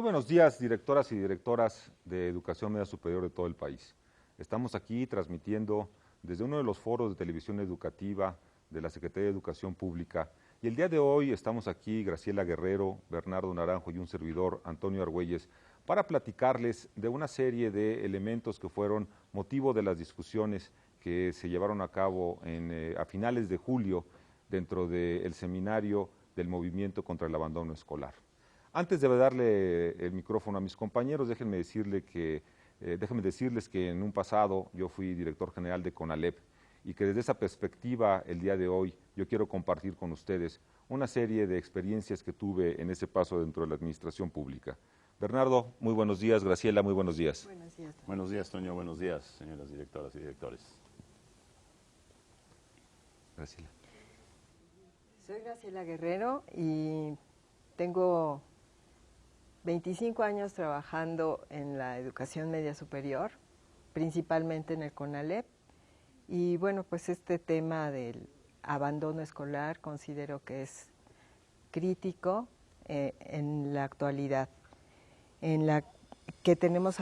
Muy buenos días, directoras y directoras de Educación Media Superior de todo el país. Estamos aquí transmitiendo desde uno de los foros de televisión educativa de la Secretaría de Educación Pública. Y el día de hoy estamos aquí, Graciela Guerrero, Bernardo Naranjo y un servidor, Antonio Argüelles, para platicarles de una serie de elementos que fueron motivo de las discusiones que se llevaron a cabo a finales de julio dentro del seminario del Movimiento contra el Abandono Escolar. Antes de darle el micrófono a mis compañeros, déjenme decirles que en un pasado yo fui director general de CONALEP y que desde esa perspectiva el día de hoy yo quiero compartir con ustedes una serie de experiencias que tuve en ese paso dentro de la administración pública. Bernardo, muy buenos días. Graciela, muy buenos días. Buenos días. Buenos días, Toño. Buenos días, señoras directoras y directores. Graciela. Soy Graciela Guerrero y tengo 25 años trabajando en la educación media superior, principalmente en el CONALEP. Y bueno, pues este tema del abandono escolar considero que es crítico en la actualidad, en la que tenemos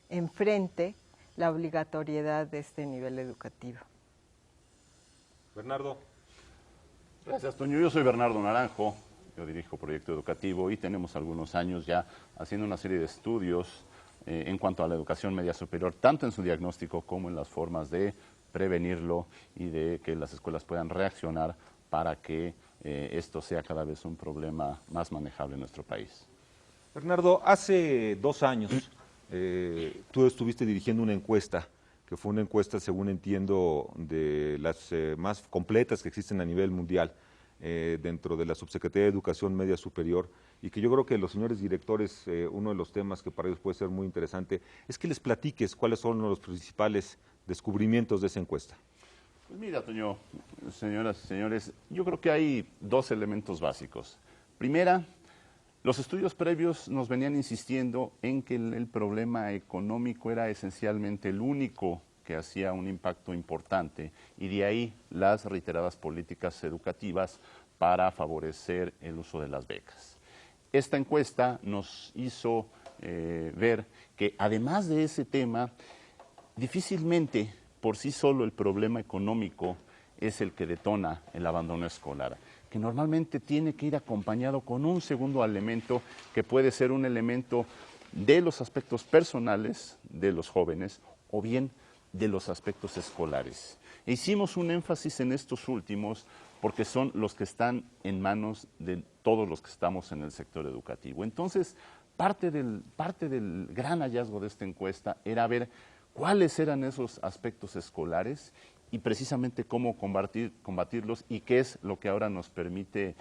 enfrente la obligatoriedad de este nivel educativo. Bernardo. Gracias, Toño. Yo soy Bernardo Naranjo, yo dirijo Proyecto Educativo y tenemos algunos años ya haciendo una serie de estudios en cuanto a la educación media superior, tanto en su diagnóstico como en las formas de prevenirlo y de que las escuelas puedan reaccionar para que esto sea cada vez un problema más manejable en nuestro país. Bernardo, hace 2 años tú estuviste dirigiendo una encuesta, que fue una encuesta, según entiendo, de las más completas que existen a nivel mundial dentro de la Subsecretaría de Educación Media Superior, y que yo creo que los señores directores, uno de los temas que para ellos puede ser muy interesante, es que les platiques cuáles son los principales descubrimientos de esa encuesta. Pues mira, Toño, señoras y señores, yo creo que hay 2 elementos básicos. Primera, los estudios previos nos venían insistiendo en que el problema económico era esencialmente el único que hacía un impacto importante y de ahí las reiteradas políticas educativas para favorecer el uso de las becas. Esta encuesta nos hizo ver que además de ese tema, difícilmente por sí solo el problema económico es el que detona el abandono escolar, que normalmente tiene que ir acompañado con un segundo elemento que puede ser un elemento de los aspectos personales de los jóvenes o bien de los aspectos escolares. E hicimos un énfasis en estos últimos porque son los que están en manos de todos los que estamos en el sector educativo. Entonces, parte del gran hallazgo de esta encuesta era ver cuáles eran esos aspectos escolares y precisamente cómo combatirlos y qué es lo que ahora nos permite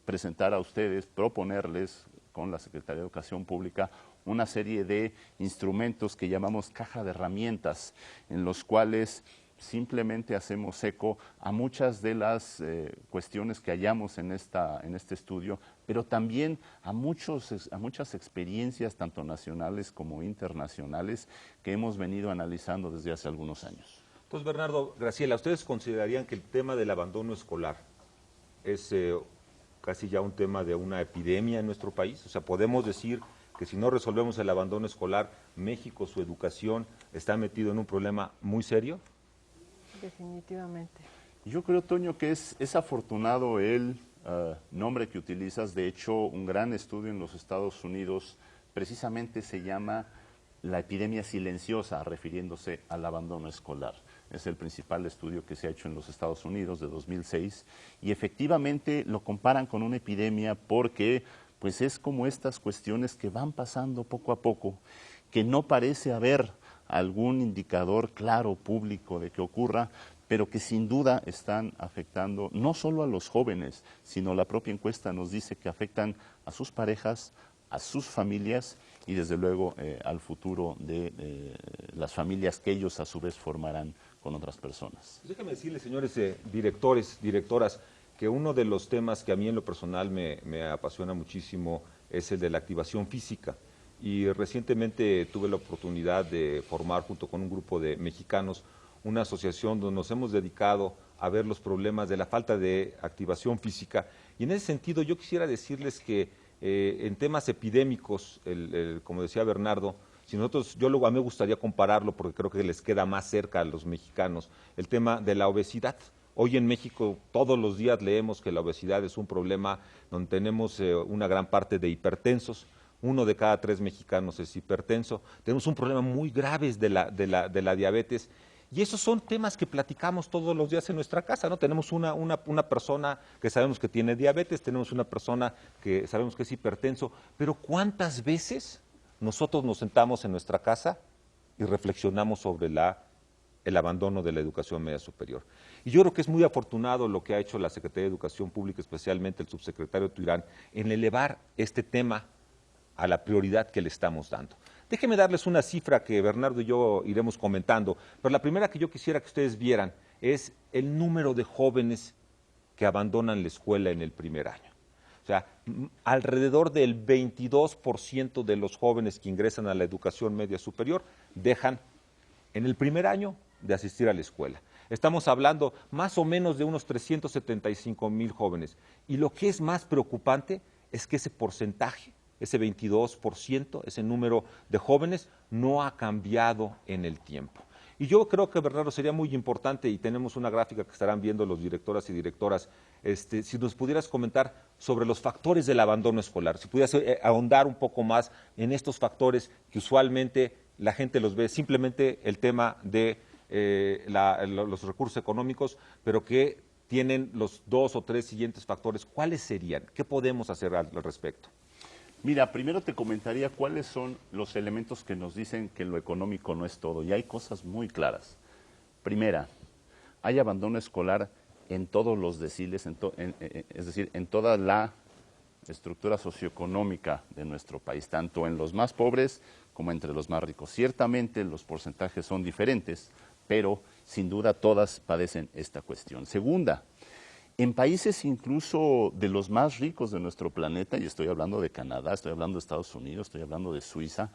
presentar a ustedes, proponerles con la Secretaría de Educación Pública una serie de instrumentos que llamamos caja de herramientas, en los cuales simplemente hacemos eco a muchas de las cuestiones que hallamos en este estudio, pero también a muchas experiencias, tanto nacionales como internacionales, que hemos venido analizando desde hace algunos años. Entonces, Bernardo, Graciela, ¿ustedes considerarían que el tema del abandono escolar es casi ya un tema de una epidemia en nuestro país? O sea, ¿podemos decir que si no resolvemos el abandono escolar, México, su educación, está metido en un problema muy serio? Definitivamente. Yo creo, Toño, que es afortunado el nombre que utilizas. De hecho, un gran estudio en los Estados Unidos precisamente se llama la epidemia silenciosa, refiriéndose al abandono escolar. Es el principal estudio que se ha hecho en los Estados Unidos de 2006 y efectivamente lo comparan con una epidemia porque pues es como estas cuestiones que van pasando poco a poco, que no parece haber algún indicador claro, público de que ocurra, pero que sin duda están afectando no solo a los jóvenes, sino la propia encuesta nos dice que afectan a sus parejas, a sus familias y desde luego al futuro de las familias que ellos a su vez formarán con otras personas. Pues déjame decirles, señores directores, directoras, que uno de los temas que a mí en lo personal me apasiona muchísimo es el de la activación física. Y recientemente tuve la oportunidad de formar junto con un grupo de mexicanos una asociación donde nos hemos dedicado a ver los problemas de la falta de activación física. Y en ese sentido yo quisiera decirles que En temas epidémicos, como decía Bernardo, si nosotros, a mí me gustaría compararlo porque creo que les queda más cerca a los mexicanos, el tema de la obesidad. Hoy en México todos los días leemos que la obesidad es un problema donde tenemos una gran parte de hipertensos. 1 de cada 3 mexicanos es hipertenso. Tenemos un problema muy grave de la diabetes. Y esos son temas que platicamos todos los días en nuestra casa, ¿no? Tenemos una persona que sabemos que tiene diabetes, tenemos una persona que sabemos que es hipertenso, pero ¿cuántas veces nosotros nos sentamos en nuestra casa y reflexionamos sobre el abandono de la educación media superior? Y yo creo que es muy afortunado lo que ha hecho la Secretaría de Educación Pública, especialmente el subsecretario Tuirán, en elevar este tema a la prioridad que le estamos dando. Déjenme darles una cifra que Bernardo y yo iremos comentando, pero la primera que yo quisiera que ustedes vieran es el número de jóvenes que abandonan la escuela en el primer año. O sea, alrededor del 22% de los jóvenes que ingresan a la educación media superior dejan en el primer año de asistir a la escuela. Estamos hablando más o menos de unos 375,000 jóvenes. Y lo que es más preocupante es que ese porcentaje, ese 22%, ese número de jóvenes, no ha cambiado en el tiempo. Y yo creo que, Bernardo, sería muy importante, y tenemos una gráfica que estarán viendo los directoras y directoras, si nos pudieras comentar sobre los factores del abandono escolar, si pudieras ahondar un poco más en estos factores que usualmente la gente los ve, simplemente el tema de los recursos económicos, pero que tienen los 2 o 3 siguientes factores. ¿Cuáles serían? ¿Qué podemos hacer al respecto? Mira, primero te comentaría cuáles son los elementos que nos dicen que lo económico no es todo, y hay cosas muy claras. Primera, hay abandono escolar en todos los deciles, es decir, en toda la estructura socioeconómica de nuestro país, tanto en los más pobres como entre los más ricos. Ciertamente los porcentajes son diferentes, pero sin duda todas padecen esta cuestión. Segunda, en países incluso de los más ricos de nuestro planeta, y estoy hablando de Canadá, estoy hablando de Estados Unidos, estoy hablando de Suiza,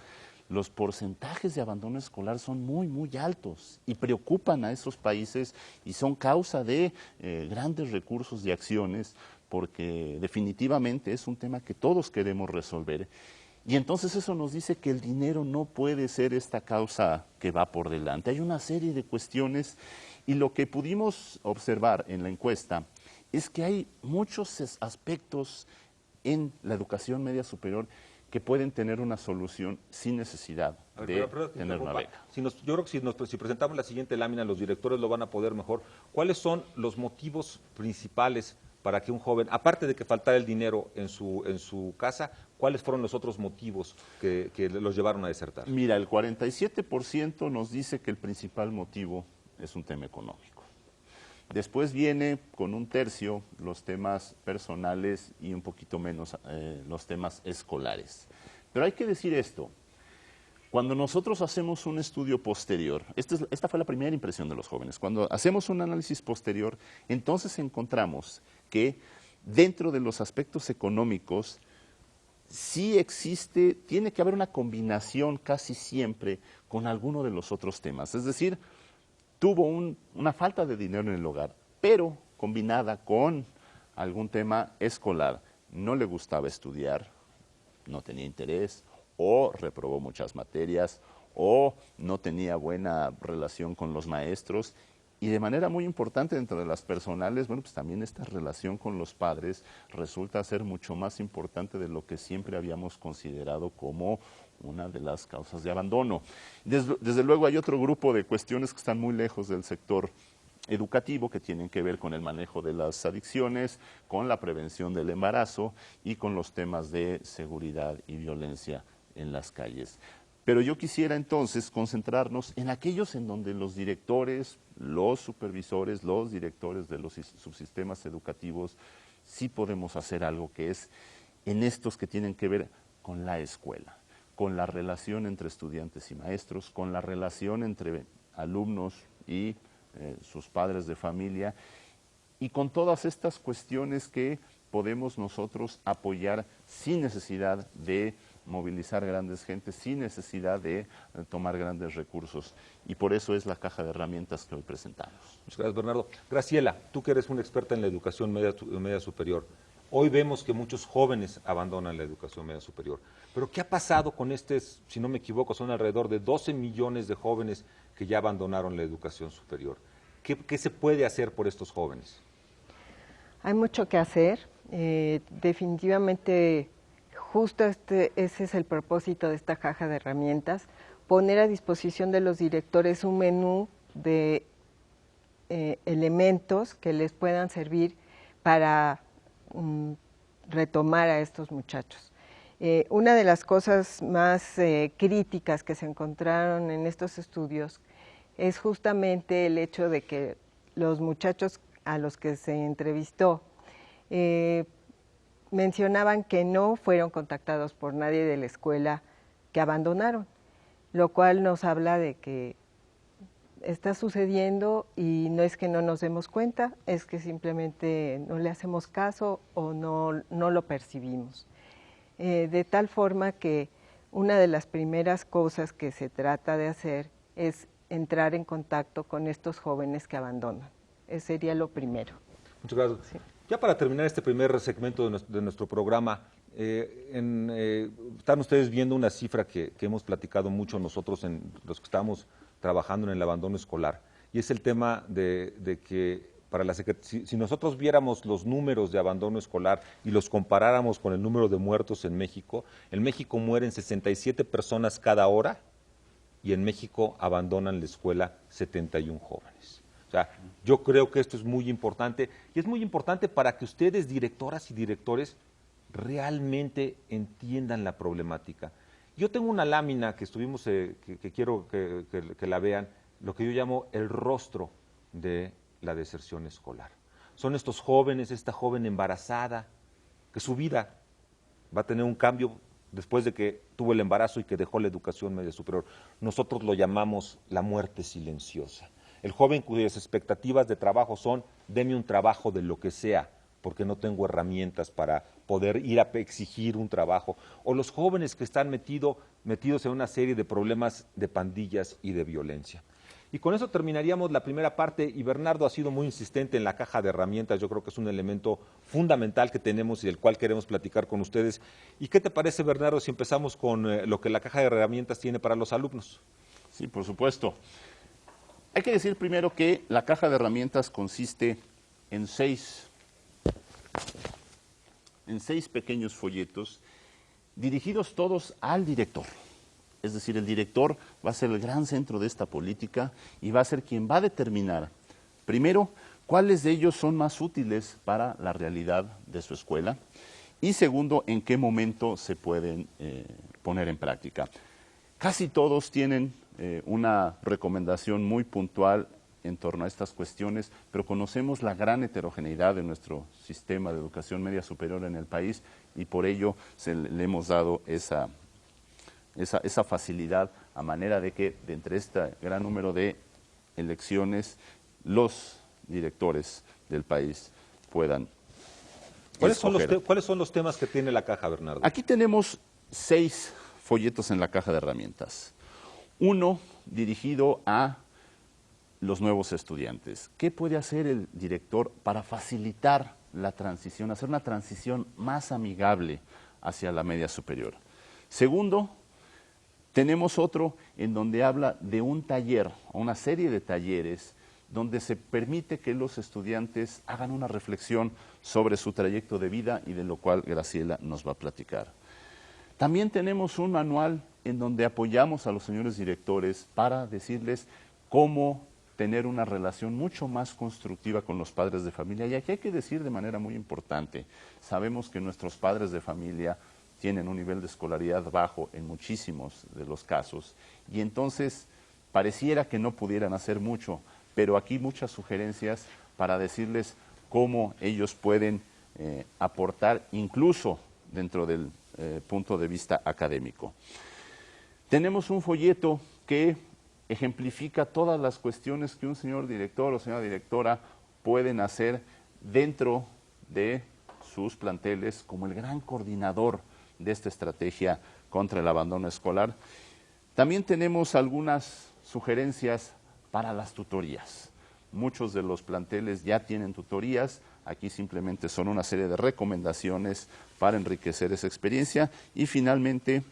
los porcentajes de abandono escolar son muy, muy altos y preocupan a esos países y son causa de grandes recursos y acciones, porque definitivamente es un tema que todos queremos resolver. Y entonces eso nos dice que el dinero no puede ser esta causa que va por delante. Hay una serie de cuestiones, y lo que pudimos observar en la encuesta es que hay muchos aspectos en la educación media superior que pueden tener una solución sin necesidad de tener una beca. Yo creo que si presentamos la siguiente lámina, los directores lo van a poder mejor. ¿Cuáles son los motivos principales para que un joven, aparte de que faltara el dinero en su casa, cuáles fueron los otros motivos que los llevaron a desertar? Mira, el 47% nos dice que el principal motivo es un tema económico. Después viene con 1/3 los temas personales y un poquito menos los temas escolares. Pero hay que decir esto, cuando nosotros hacemos un estudio posterior, esta fue la primera impresión de los jóvenes, cuando hacemos un análisis posterior, entonces encontramos que dentro de los aspectos económicos sí existe, tiene que haber una combinación casi siempre con alguno de los otros temas. Es decir, tuvo una falta de dinero en el hogar, pero combinada con algún tema escolar. No le gustaba estudiar, no tenía interés, o reprobó muchas materias, o no tenía buena relación con los maestros. Y de manera muy importante dentro de las personales, bueno, pues también esta relación con los padres resulta ser mucho más importante de lo que siempre habíamos considerado como una de las causas de abandono. Desde luego hay otro grupo de cuestiones que están muy lejos del sector educativo, que tienen que ver con el manejo de las adicciones, con la prevención del embarazo y con los temas de seguridad y violencia en las calles. Pero yo quisiera entonces concentrarnos en aquellos en donde los directores, los supervisores, los directores de los subsistemas educativos sí podemos hacer algo, que es en estos que tienen que ver con la escuela, con la relación entre estudiantes y maestros, con la relación entre alumnos y sus padres de familia, y con todas estas cuestiones que podemos nosotros apoyar sin necesidad de movilizar grandes gentes, sin necesidad de tomar grandes recursos. Y por eso es la caja de herramientas que hoy presentamos. Muchas gracias, Bernardo. Graciela, tú que eres una experta en la educación media superior, Hoy vemos que muchos jóvenes abandonan la educación media superior. Pero ¿qué ha pasado con si no me equivoco, son alrededor de 12 millones de jóvenes que ya abandonaron la educación superior? ¿Qué se puede hacer por estos jóvenes? Hay mucho que hacer. Definitivamente, justo ese es el propósito de esta caja de herramientas, poner a disposición de los directores un menú de elementos que les puedan servir para retomar a estos muchachos. Una de las cosas más críticas que se encontraron en estos estudios es justamente el hecho de que los muchachos a los que se entrevistó mencionaban que no fueron contactados por nadie de la escuela que abandonaron, lo cual nos habla de que está sucediendo y no es que no nos demos cuenta, es que simplemente no le hacemos caso o no lo percibimos. De tal forma que una de las primeras cosas que se trata de hacer es entrar en contacto con estos jóvenes que abandonan. Ese sería lo primero. Muchas gracias. Sí. Ya para terminar este primer segmento de nuestro programa, están ustedes viendo una cifra que hemos platicado mucho nosotros, en los que estamos trabajando en el abandono escolar, y es el tema de que si nosotros viéramos los números de abandono escolar y los comparáramos con el número de muertos en México mueren 67 personas cada hora y en México abandonan la escuela 71 jóvenes. O sea, yo creo que esto es muy importante y es muy importante para que ustedes, directoras y directores, realmente entiendan la problemática. Yo tengo una lámina que estuvimos, que quiero que la vean, lo que yo llamo el rostro de la deserción escolar. Son estos jóvenes, esta joven embarazada, que su vida va a tener un cambio después de que tuvo el embarazo y que dejó la educación media superior. Nosotros lo llamamos la muerte silenciosa. El joven cuyas expectativas de trabajo son, deme un trabajo de lo que sea, porque no tengo herramientas para poder ir a exigir un trabajo. O los jóvenes que están metidos en una serie de problemas de pandillas y de violencia. Y con eso terminaríamos la primera parte, y Bernardo ha sido muy insistente en la caja de herramientas. Yo creo que es un elemento fundamental que tenemos y del cual queremos platicar con ustedes. ¿Y qué te parece, Bernardo, si empezamos con lo que la caja de herramientas tiene para los alumnos? Sí, por supuesto. Hay que decir primero que la caja de herramientas consiste en seis pequeños folletos dirigidos todos al director. Es decir, el director va a ser el gran centro de esta política y va a ser quien va a determinar, primero, cuáles de ellos son más útiles para la realidad de su escuela y segundo, en qué momento se pueden poner en práctica. Casi todos tienen una recomendación muy puntual en torno a estas cuestiones, pero conocemos la gran heterogeneidad de nuestro sistema de educación media superior en el país y por ello le hemos dado esa facilidad a manera de que de entre este gran número de elecciones los directores del país puedan escoger. ¿Cuáles son los temas que tiene la caja, Bernardo? Aquí tenemos 6 folletos en la caja de herramientas. Uno dirigido a los nuevos estudiantes. ¿Qué puede hacer el director para facilitar la transición, hacer una transición más amigable hacia la media superior? Segundo, tenemos otro en donde habla de un taller, o una serie de talleres, donde se permite que los estudiantes hagan una reflexión sobre su trayecto de vida y de lo cual Graciela nos va a platicar. También tenemos un manual en donde apoyamos a los señores directores para decirles cómo tener una relación mucho más constructiva con los padres de familia. Y aquí hay que decir de manera muy importante, sabemos que nuestros padres de familia tienen un nivel de escolaridad bajo en muchísimos de los casos y entonces pareciera que no pudieran hacer mucho, pero aquí muchas sugerencias para decirles cómo ellos pueden aportar incluso dentro del punto de vista académico. Tenemos un folleto que ejemplifica todas las cuestiones que un señor director o señora directora pueden hacer dentro de sus planteles como el gran coordinador de esta estrategia contra el abandono escolar. También tenemos algunas sugerencias para las tutorías. Muchos de los planteles ya tienen tutorías, Aquí simplemente son una serie de recomendaciones para enriquecer esa experiencia. Y finalmente,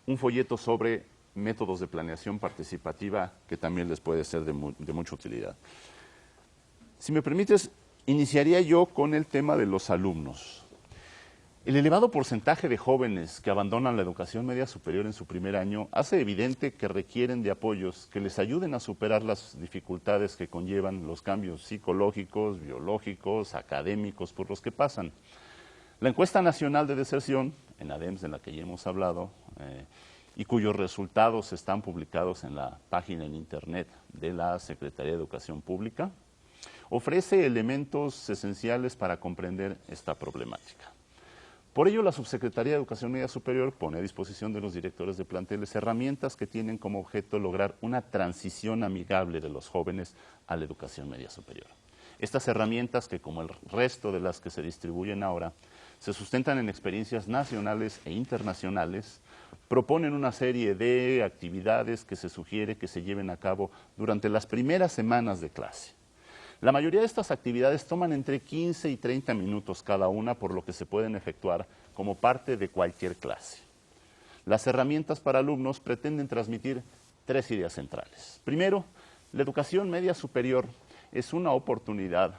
un folleto sobre métodos de planeación participativa que también les puede ser de mucha utilidad. Si me permites, iniciaría yo con el tema de los alumnos. El elevado porcentaje de jóvenes que abandonan la educación media superior en su primer año hace evidente que requieren de apoyos que les ayuden a superar las dificultades que conllevan los cambios psicológicos, biológicos, académicos por los que pasan. La encuesta nacional de deserción, en ADEMS, de la que ya hemos hablado, y cuyos resultados están publicados en la página en internet de la Secretaría de Educación Pública, ofrece elementos esenciales para comprender esta problemática. Por ello, la Subsecretaría de Educación Media Superior pone a disposición de los directores de planteles herramientas que tienen como objeto lograr una transición amigable de los jóvenes a la educación media superior. Estas herramientas, que como el resto de las que se distribuyen ahora, se sustentan en experiencias nacionales e internacionales, proponen una serie de actividades que se sugiere que se lleven a cabo durante las primeras semanas de clase. La mayoría de estas actividades toman entre 15 y 30 minutos cada una, por lo que se pueden efectuar como parte de cualquier clase. Las herramientas para alumnos pretenden transmitir 3 ideas centrales. Primero, la educación media superior es una oportunidad.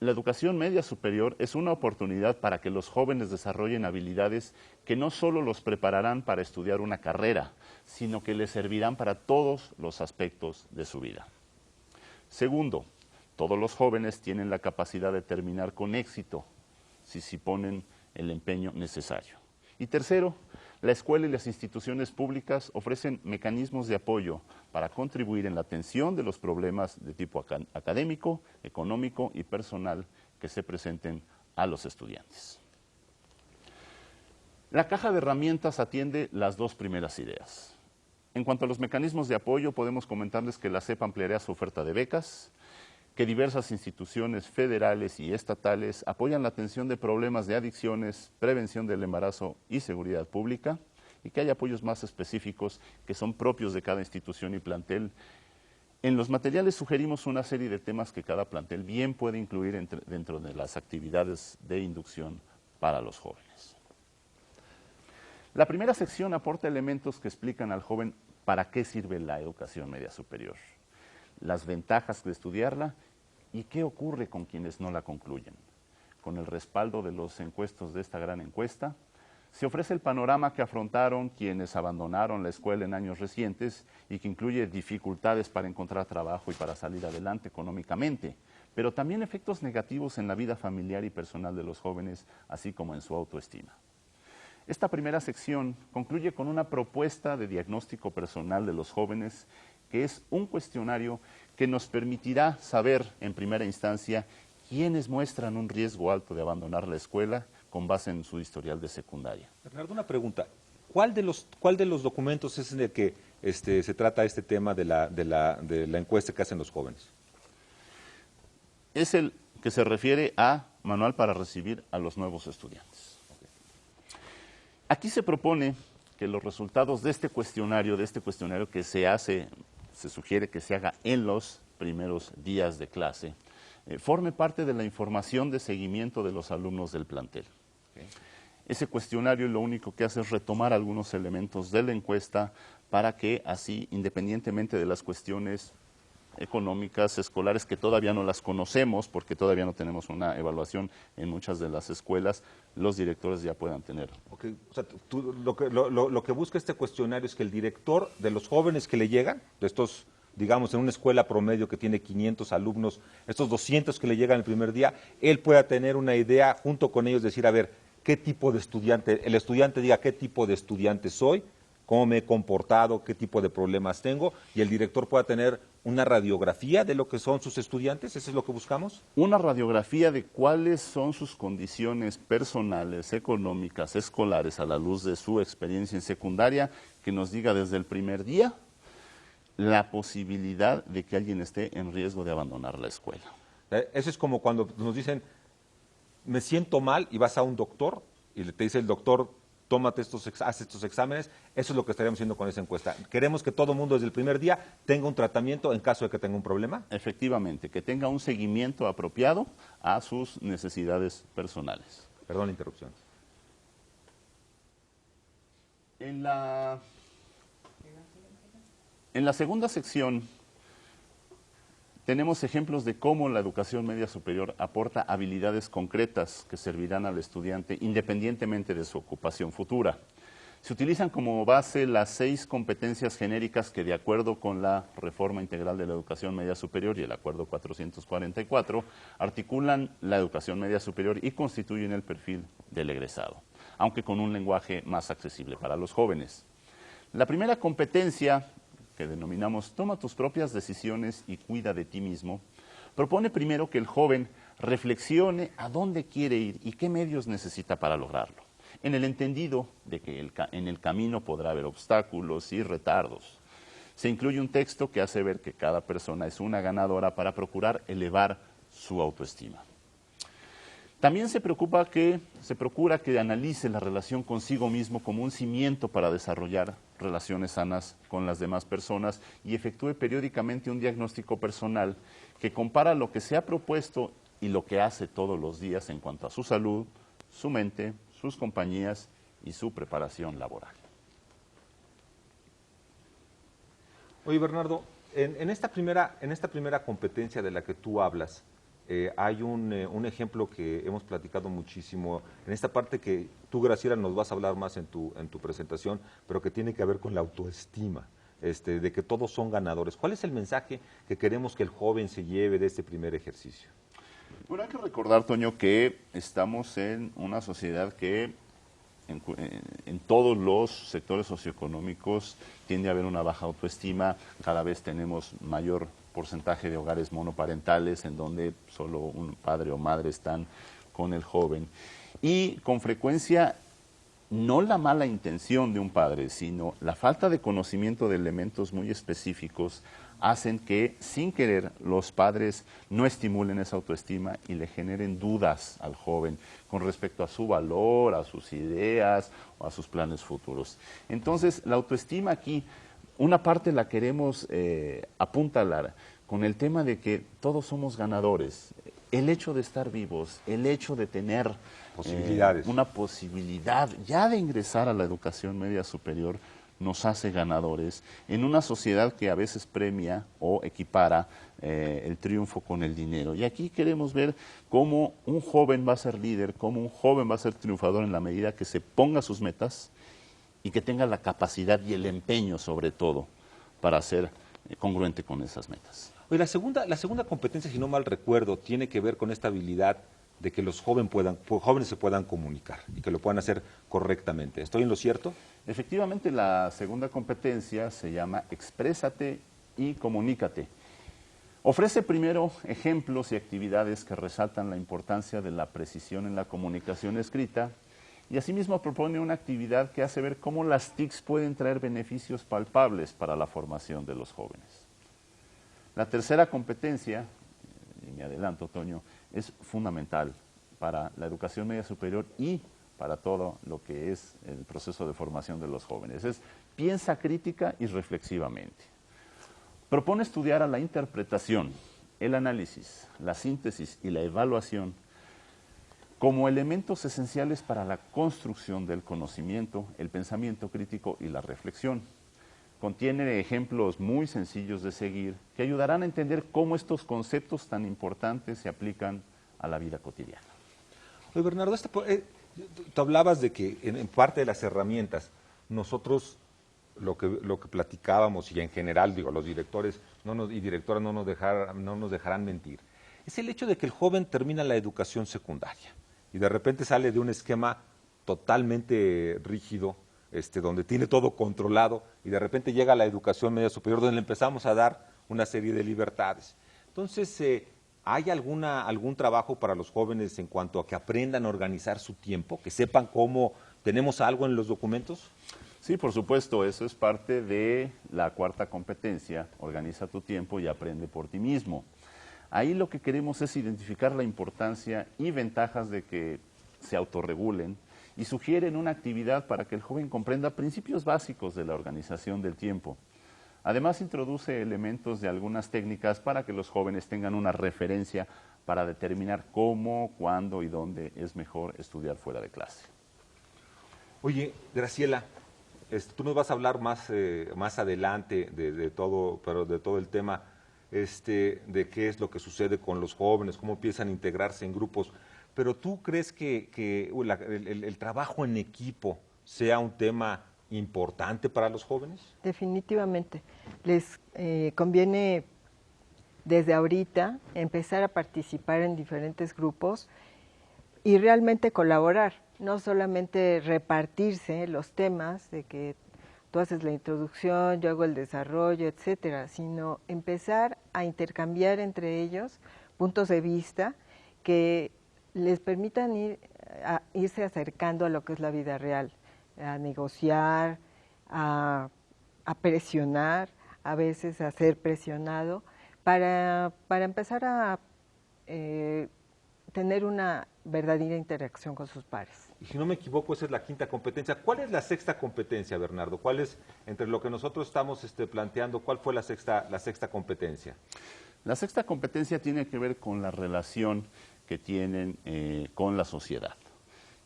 La educación media superior es una oportunidad para que los jóvenes desarrollen habilidades que no solo los prepararán para estudiar una carrera, sino que les servirán para todos los aspectos de su vida. Segundo, todos los jóvenes tienen la capacidad de terminar con éxito si ponen el empeño necesario. Y tercero, la escuela y las instituciones públicas ofrecen mecanismos de apoyo para contribuir en la atención de los problemas de tipo académico, económico y personal que se presenten a los estudiantes. La caja de herramientas atiende las 2 primeras ideas. En cuanto a los mecanismos de apoyo, podemos comentarles que la SEP ampliará su oferta de becas, que diversas instituciones federales y estatales apoyan la atención de problemas de adicciones, prevención del embarazo y seguridad pública, y que hay apoyos más específicos que son propios de cada institución y plantel. En los materiales sugerimos una serie de temas que cada plantel bien puede incluir dentro de las actividades de inducción para los jóvenes. La primera sección aporta elementos que explican al joven para qué sirve la educación media superior, las ventajas de estudiarla y qué ocurre con quienes no la concluyen. Con el respaldo de los encuestos de esta gran encuesta, se ofrece el panorama que afrontaron quienes abandonaron la escuela en años recientes y que incluye dificultades para encontrar trabajo y para salir adelante económicamente, pero también efectos negativos en la vida familiar y personal de los jóvenes, así como en su autoestima. Esta primera sección concluye con una propuesta de diagnóstico personal de los jóvenes, que es un cuestionario que nos permitirá saber en primera instancia quiénes muestran un riesgo alto de abandonar la escuela con base en su historial de secundaria. Bernardo, una pregunta. ¿Cuál de los documentos es en el que se trata este tema de la encuesta que hacen los jóvenes? Es el que se refiere a Manual para recibir a los nuevos estudiantes. Aquí se propone que los resultados de este cuestionario que se sugiere que se haga en los primeros días de clase, forme parte de la información de seguimiento de los alumnos del plantel. Okay. Ese cuestionario lo único que hace es retomar algunos elementos de la encuesta para que así, independientemente de las cuestiones económicas, escolares, que todavía no las conocemos porque todavía no tenemos una evaluación en muchas de las escuelas, los directores ya puedan tener. Okay. O sea, lo que busca este cuestionario es que el director de los jóvenes que le llegan, de estos, digamos, en una escuela promedio que tiene 500 alumnos, estos 200 que le llegan el primer día, él pueda tener una idea junto con ellos, decir, a ver, qué tipo de estudiante, el estudiante diga qué tipo de estudiante soy, cómo me he comportado, qué tipo de problemas tengo, y el director pueda tener una radiografía de lo que son sus estudiantes. ¿Eso es lo que buscamos? Una radiografía de cuáles son sus condiciones personales, económicas, escolares, a la luz de su experiencia en secundaria, que nos diga desde el primer día la posibilidad de que alguien esté en riesgo de abandonar la escuela. Eso es como cuando nos dicen, me siento mal, y vas a un doctor, y te dice el doctor, haz estos exámenes. Eso es lo que estaríamos haciendo con esa encuesta. Queremos que todo mundo desde el primer día tenga un tratamiento en caso de que tenga un problema. Efectivamente, que tenga un seguimiento apropiado a sus necesidades personales. Perdón la interrupción. En la segunda sección tenemos ejemplos de cómo la educación media superior aporta habilidades concretas que servirán al estudiante independientemente de su ocupación futura. Se utilizan como base las 6 competencias genéricas que, de acuerdo con la Reforma Integral de la Educación Media Superior y el Acuerdo 444, articulan la educación media superior y constituyen el perfil del egresado, aunque con un lenguaje más accesible para los jóvenes. La primera competencia, que denominamos Toma tus propias decisiones y cuida de ti mismo, propone primero que el joven reflexione a dónde quiere ir y qué medios necesita para lograrlo, en el entendido de que en el camino podrá haber obstáculos y retardos. Se incluye un texto que hace ver que cada persona es una ganadora para procurar elevar su autoestima. También se procura que analice la relación consigo mismo como un cimiento para desarrollar relaciones sanas con las demás personas y efectúe periódicamente un diagnóstico personal que compara lo que se ha propuesto y lo que hace todos los días en cuanto a su salud, su mente, sus compañías y su preparación laboral. Oye, Bernardo, en esta primera competencia de la que tú hablas, hay un ejemplo que hemos platicado muchísimo, en esta parte que tú, Graciela, nos vas a hablar más en tu presentación, pero que tiene que ver con la autoestima, de que todos son ganadores. ¿Cuál es el mensaje que queremos que el joven se lleve de este primer ejercicio? Bueno, hay que recordar, Toño, que estamos en una sociedad que en todos los sectores socioeconómicos tiende a haber una baja autoestima. Cada vez tenemos mayor porcentaje de hogares monoparentales en donde solo un padre o madre están con el joven. Y con frecuencia, no la mala intención de un padre, sino la falta de conocimiento de elementos muy específicos hacen que, sin querer, los padres no estimulen esa autoestima y le generen dudas al joven con respecto a su valor, a sus ideas o a sus planes futuros. Entonces, la autoestima aquí, una parte la queremos apuntalar con el tema de que todos somos ganadores. El hecho de estar vivos, el hecho de tener una posibilidad ya de ingresar a la educación media superior, nos hace ganadores en una sociedad que a veces premia o equipara el triunfo con el dinero. Y aquí queremos ver cómo un joven va a ser líder, cómo un joven va a ser triunfador en la medida que se ponga sus metas y que tenga la capacidad y el empeño, sobre todo, para ser congruente con esas metas. Oye, la segunda competencia, si no mal recuerdo, tiene que ver con esta habilidad de que los jóvenes se puedan comunicar y que lo puedan hacer correctamente. ¿Estoy en lo cierto? Efectivamente, la segunda competencia se llama Exprésate y Comunícate. Ofrece primero ejemplos y actividades que resaltan la importancia de la precisión en la comunicación escrita y asimismo propone una actividad que hace ver cómo las TICs pueden traer beneficios palpables para la formación de los jóvenes. La tercera competencia, y me adelanto, Toño, es fundamental para la educación media superior y para todo lo que es el proceso de formación de los jóvenes. Es piensa crítica y reflexivamente. Propone estudiar a la interpretación, el análisis, la síntesis y la evaluación como elementos esenciales para la construcción del conocimiento, el pensamiento crítico y la reflexión. Contiene ejemplos muy sencillos de seguir que ayudarán a entender cómo estos conceptos tan importantes se aplican a la vida cotidiana. Oye, Bernardo, tú hablabas de que en parte de las herramientas, nosotros lo que platicábamos y en general, digo, los directores y directoras no nos dejarán mentir, es el hecho de que el joven termina la educación secundaria y de repente sale de un esquema totalmente rígido, donde tiene todo controlado y de repente llega a la educación media superior donde le empezamos a dar una serie de libertades. Entonces, ¿hay algún trabajo para los jóvenes en cuanto a que aprendan a organizar su tiempo, que sepan cómo tenemos algo en los documentos? Sí, por supuesto, eso es parte de la cuarta competencia, organiza tu tiempo y aprende por ti mismo. Ahí lo que queremos es identificar la importancia y ventajas de que se autorregulen y sugieren una actividad para que el joven comprenda principios básicos de la organización del tiempo. Además, introduce elementos de algunas técnicas para que los jóvenes tengan una referencia para determinar cómo, cuándo y dónde es mejor estudiar fuera de clase. Oye, Graciela, tú nos vas a hablar más adelante de todo, pero de todo el tema de qué es lo que sucede con los jóvenes, cómo empiezan a integrarse en grupos. Pero ¿tú crees que el trabajo en equipo sea un tema importante para los jóvenes? Definitivamente. Les conviene desde ahorita empezar a participar en diferentes grupos y realmente colaborar, no solamente repartirse los temas de que tú haces la introducción, yo hago el desarrollo, etcétera, sino empezar a intercambiar entre ellos puntos de vista que les permitan irse acercando a lo que es la vida real, a negociar, a presionar, a veces a ser presionado, para empezar a tener una verdadera interacción con sus pares. Y si no me equivoco, esa es la quinta competencia. ¿Cuál es la sexta competencia, Bernardo? ¿Cuál es, entre lo que nosotros estamos planteando, cuál fue la sexta competencia? La sexta competencia tiene que ver con la relación que tienen con la sociedad.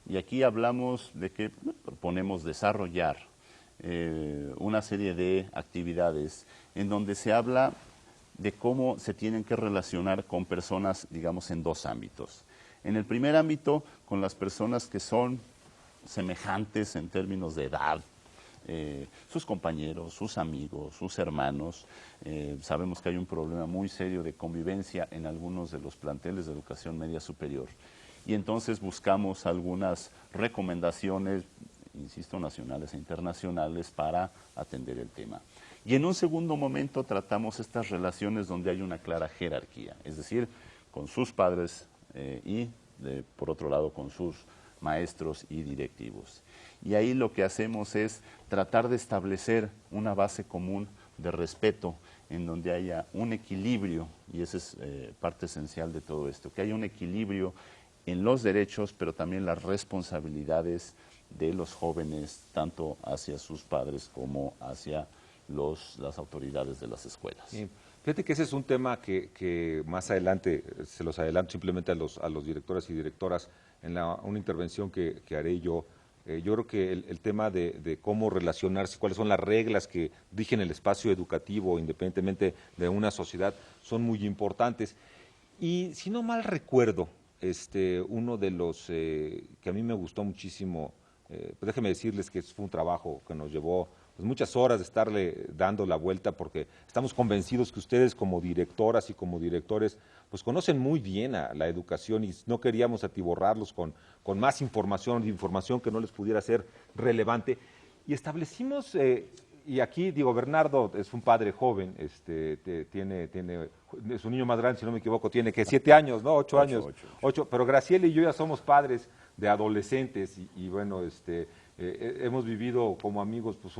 Y aquí hablamos de que proponemos desarrollar una serie de actividades en donde se habla de cómo se tienen que relacionar con personas, digamos, en dos ámbitos. En el primer ámbito, con las personas que son semejantes en términos de edad, sus compañeros, sus amigos, sus hermanos. Sabemos que hay un problema muy serio de convivencia en algunos de los planteles de educación media superior. Y entonces buscamos algunas recomendaciones, insisto, nacionales e internacionales para atender el tema. Y en un segundo momento tratamos estas relaciones donde hay una clara jerarquía, es decir, con sus padres por otro lado, con sus maestros y directivos. Y ahí lo que hacemos es tratar de establecer una base común de respeto en donde haya un equilibrio, y esa es parte esencial de todo esto, que haya un equilibrio en los derechos, pero también las responsabilidades de los jóvenes, tanto hacia sus padres como hacia las autoridades de las escuelas. Sí. Fíjate que ese es un tema que más adelante, se los adelanto simplemente a los directores y directoras en una intervención que haré yo. Yo creo que el tema de cómo relacionarse, cuáles son las reglas que rigen el espacio educativo, independientemente de una sociedad, son muy importantes. Y si no mal recuerdo, uno de los que a mí me gustó muchísimo, pues déjenme decirles que fue un trabajo que nos llevó pues muchas horas de estarle dando la vuelta, porque estamos convencidos que ustedes como directoras y como directores pues conocen muy bien a la educación y no queríamos atiborrarlos con más información que no les pudiera ser relevante. Y establecimos, y aquí digo, Bernardo es un padre joven, es un niño más grande, si no me equivoco, tiene que 7 años, ¿no? 8 años. 8, pero Graciela y yo ya somos padres de adolescentes y bueno, hemos vivido como amigos, pues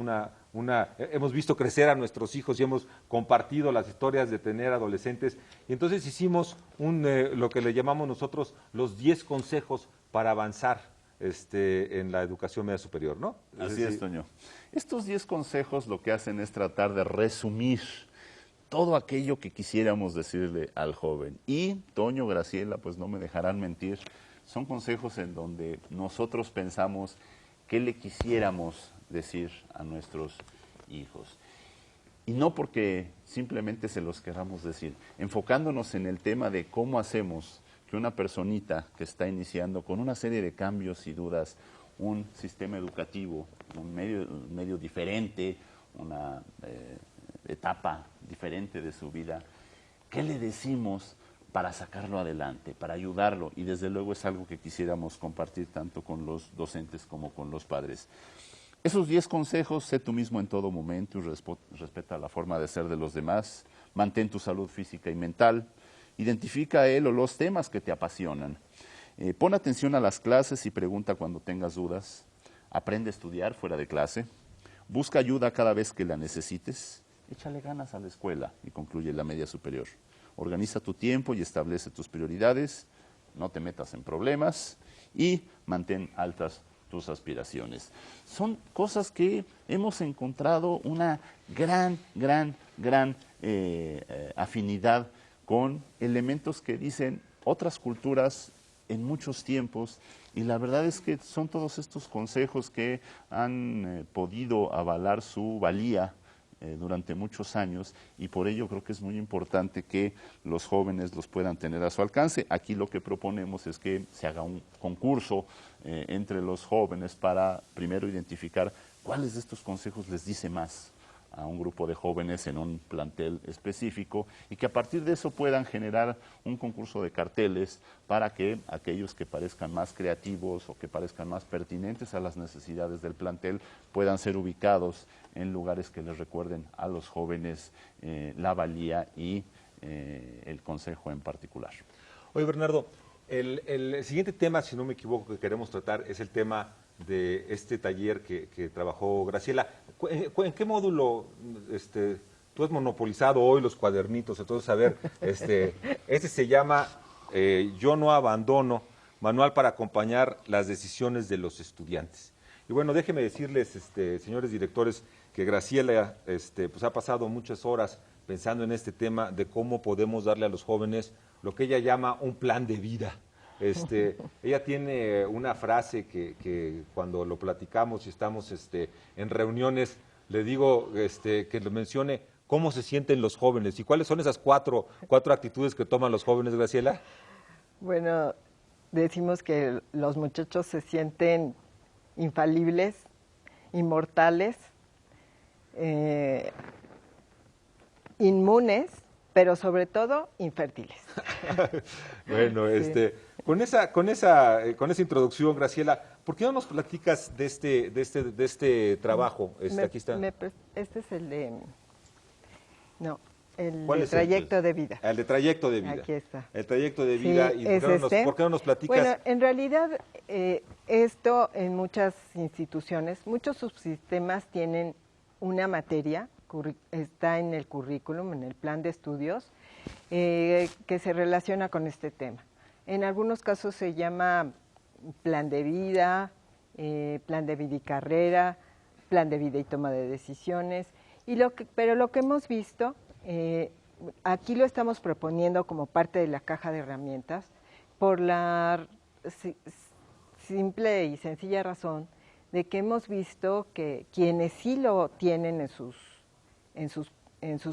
hemos visto crecer a nuestros hijos y hemos compartido las historias de tener adolescentes. Y entonces hicimos lo que le llamamos nosotros los 10 consejos para avanzar en la educación media superior, ¿no? Así es, Toño. Estos 10 consejos lo que hacen es tratar de resumir todo aquello que quisiéramos decirle al joven. Y Toño, Graciela, pues no me dejarán mentir, son consejos en donde nosotros pensamos qué le quisiéramos decir a nuestros hijos. Y no porque simplemente se los queramos decir, enfocándonos en el tema de cómo hacemos que una personita que está iniciando con una serie de cambios y dudas, un sistema educativo, un medio diferente, una etapa diferente de su vida, ¿qué le decimos para sacarlo adelante, para ayudarlo? Y desde luego es algo que quisiéramos compartir tanto con los docentes como con los padres. Esos 10 consejos: sé tú mismo en todo momento y respeta la forma de ser de los demás, mantén tu salud física y mental, identifica él o los temas que te apasionan, pon atención a las clases y pregunta cuando tengas dudas, aprende a estudiar fuera de clase, busca ayuda cada vez que la necesites, échale ganas a la escuela y concluye la media superior. Organiza tu tiempo y establece tus prioridades, no te metas en problemas y mantén altas tus aspiraciones. Son cosas que hemos encontrado una gran afinidad con elementos que dicen otras culturas en muchos tiempos, y la verdad es que son todos estos consejos que han podido avalar su valía durante muchos años, y por ello creo que es muy importante que los jóvenes los puedan tener a su alcance. Aquí lo que proponemos es que se haga un concurso entre los jóvenes para primero identificar cuáles de estos consejos les dice más a un grupo de jóvenes en un plantel específico, y que a partir de eso puedan generar un concurso de carteles para que aquellos que parezcan más creativos o que parezcan más pertinentes a las necesidades del plantel puedan ser ubicados en lugares que les recuerden a los jóvenes la valía y el consejo en particular. Oye, Bernardo, el siguiente tema, si no me equivoco, que queremos tratar es el tema de este taller que trabajó Graciela. ¿En qué módulo tú has monopolizado hoy los cuadernitos? Entonces, a ver, este se llama Yo no abandono, manual para acompañar las decisiones de los estudiantes. Y bueno, déjenme decirles, señores directores, que Graciela pues ha pasado muchas horas pensando en este tema de cómo podemos darle a los jóvenes lo que ella llama un plan de vida. Ella tiene una frase que cuando lo platicamos y estamos en reuniones, le digo que lo mencione cómo se sienten los jóvenes y cuáles son esas cuatro actitudes que toman los jóvenes, Graciela. Bueno, decimos que los muchachos se sienten infalibles, inmortales, inmunes, pero sobre todo infértiles. Bueno, sí. Con esa introducción, Graciela, ¿por qué no nos platicas de este trabajo? Aquí está. Este es el de... No, el ¿Cuál de es trayecto de vida. El de trayecto de vida. Aquí está. El trayecto de vida. Sí, ¿Y por qué no nos platicas? Bueno, en realidad, esto en muchas instituciones, muchos subsistemas tienen una materia, está en el currículum, en el plan de estudios, que se relaciona con este tema. En algunos casos se llama plan de vida, plan de vida y carrera, plan de vida y toma de decisiones, pero lo que hemos visto, aquí lo estamos proponiendo como parte de la caja de herramientas, por la simple y sencilla razón de que hemos visto que quienes sí lo tienen en sus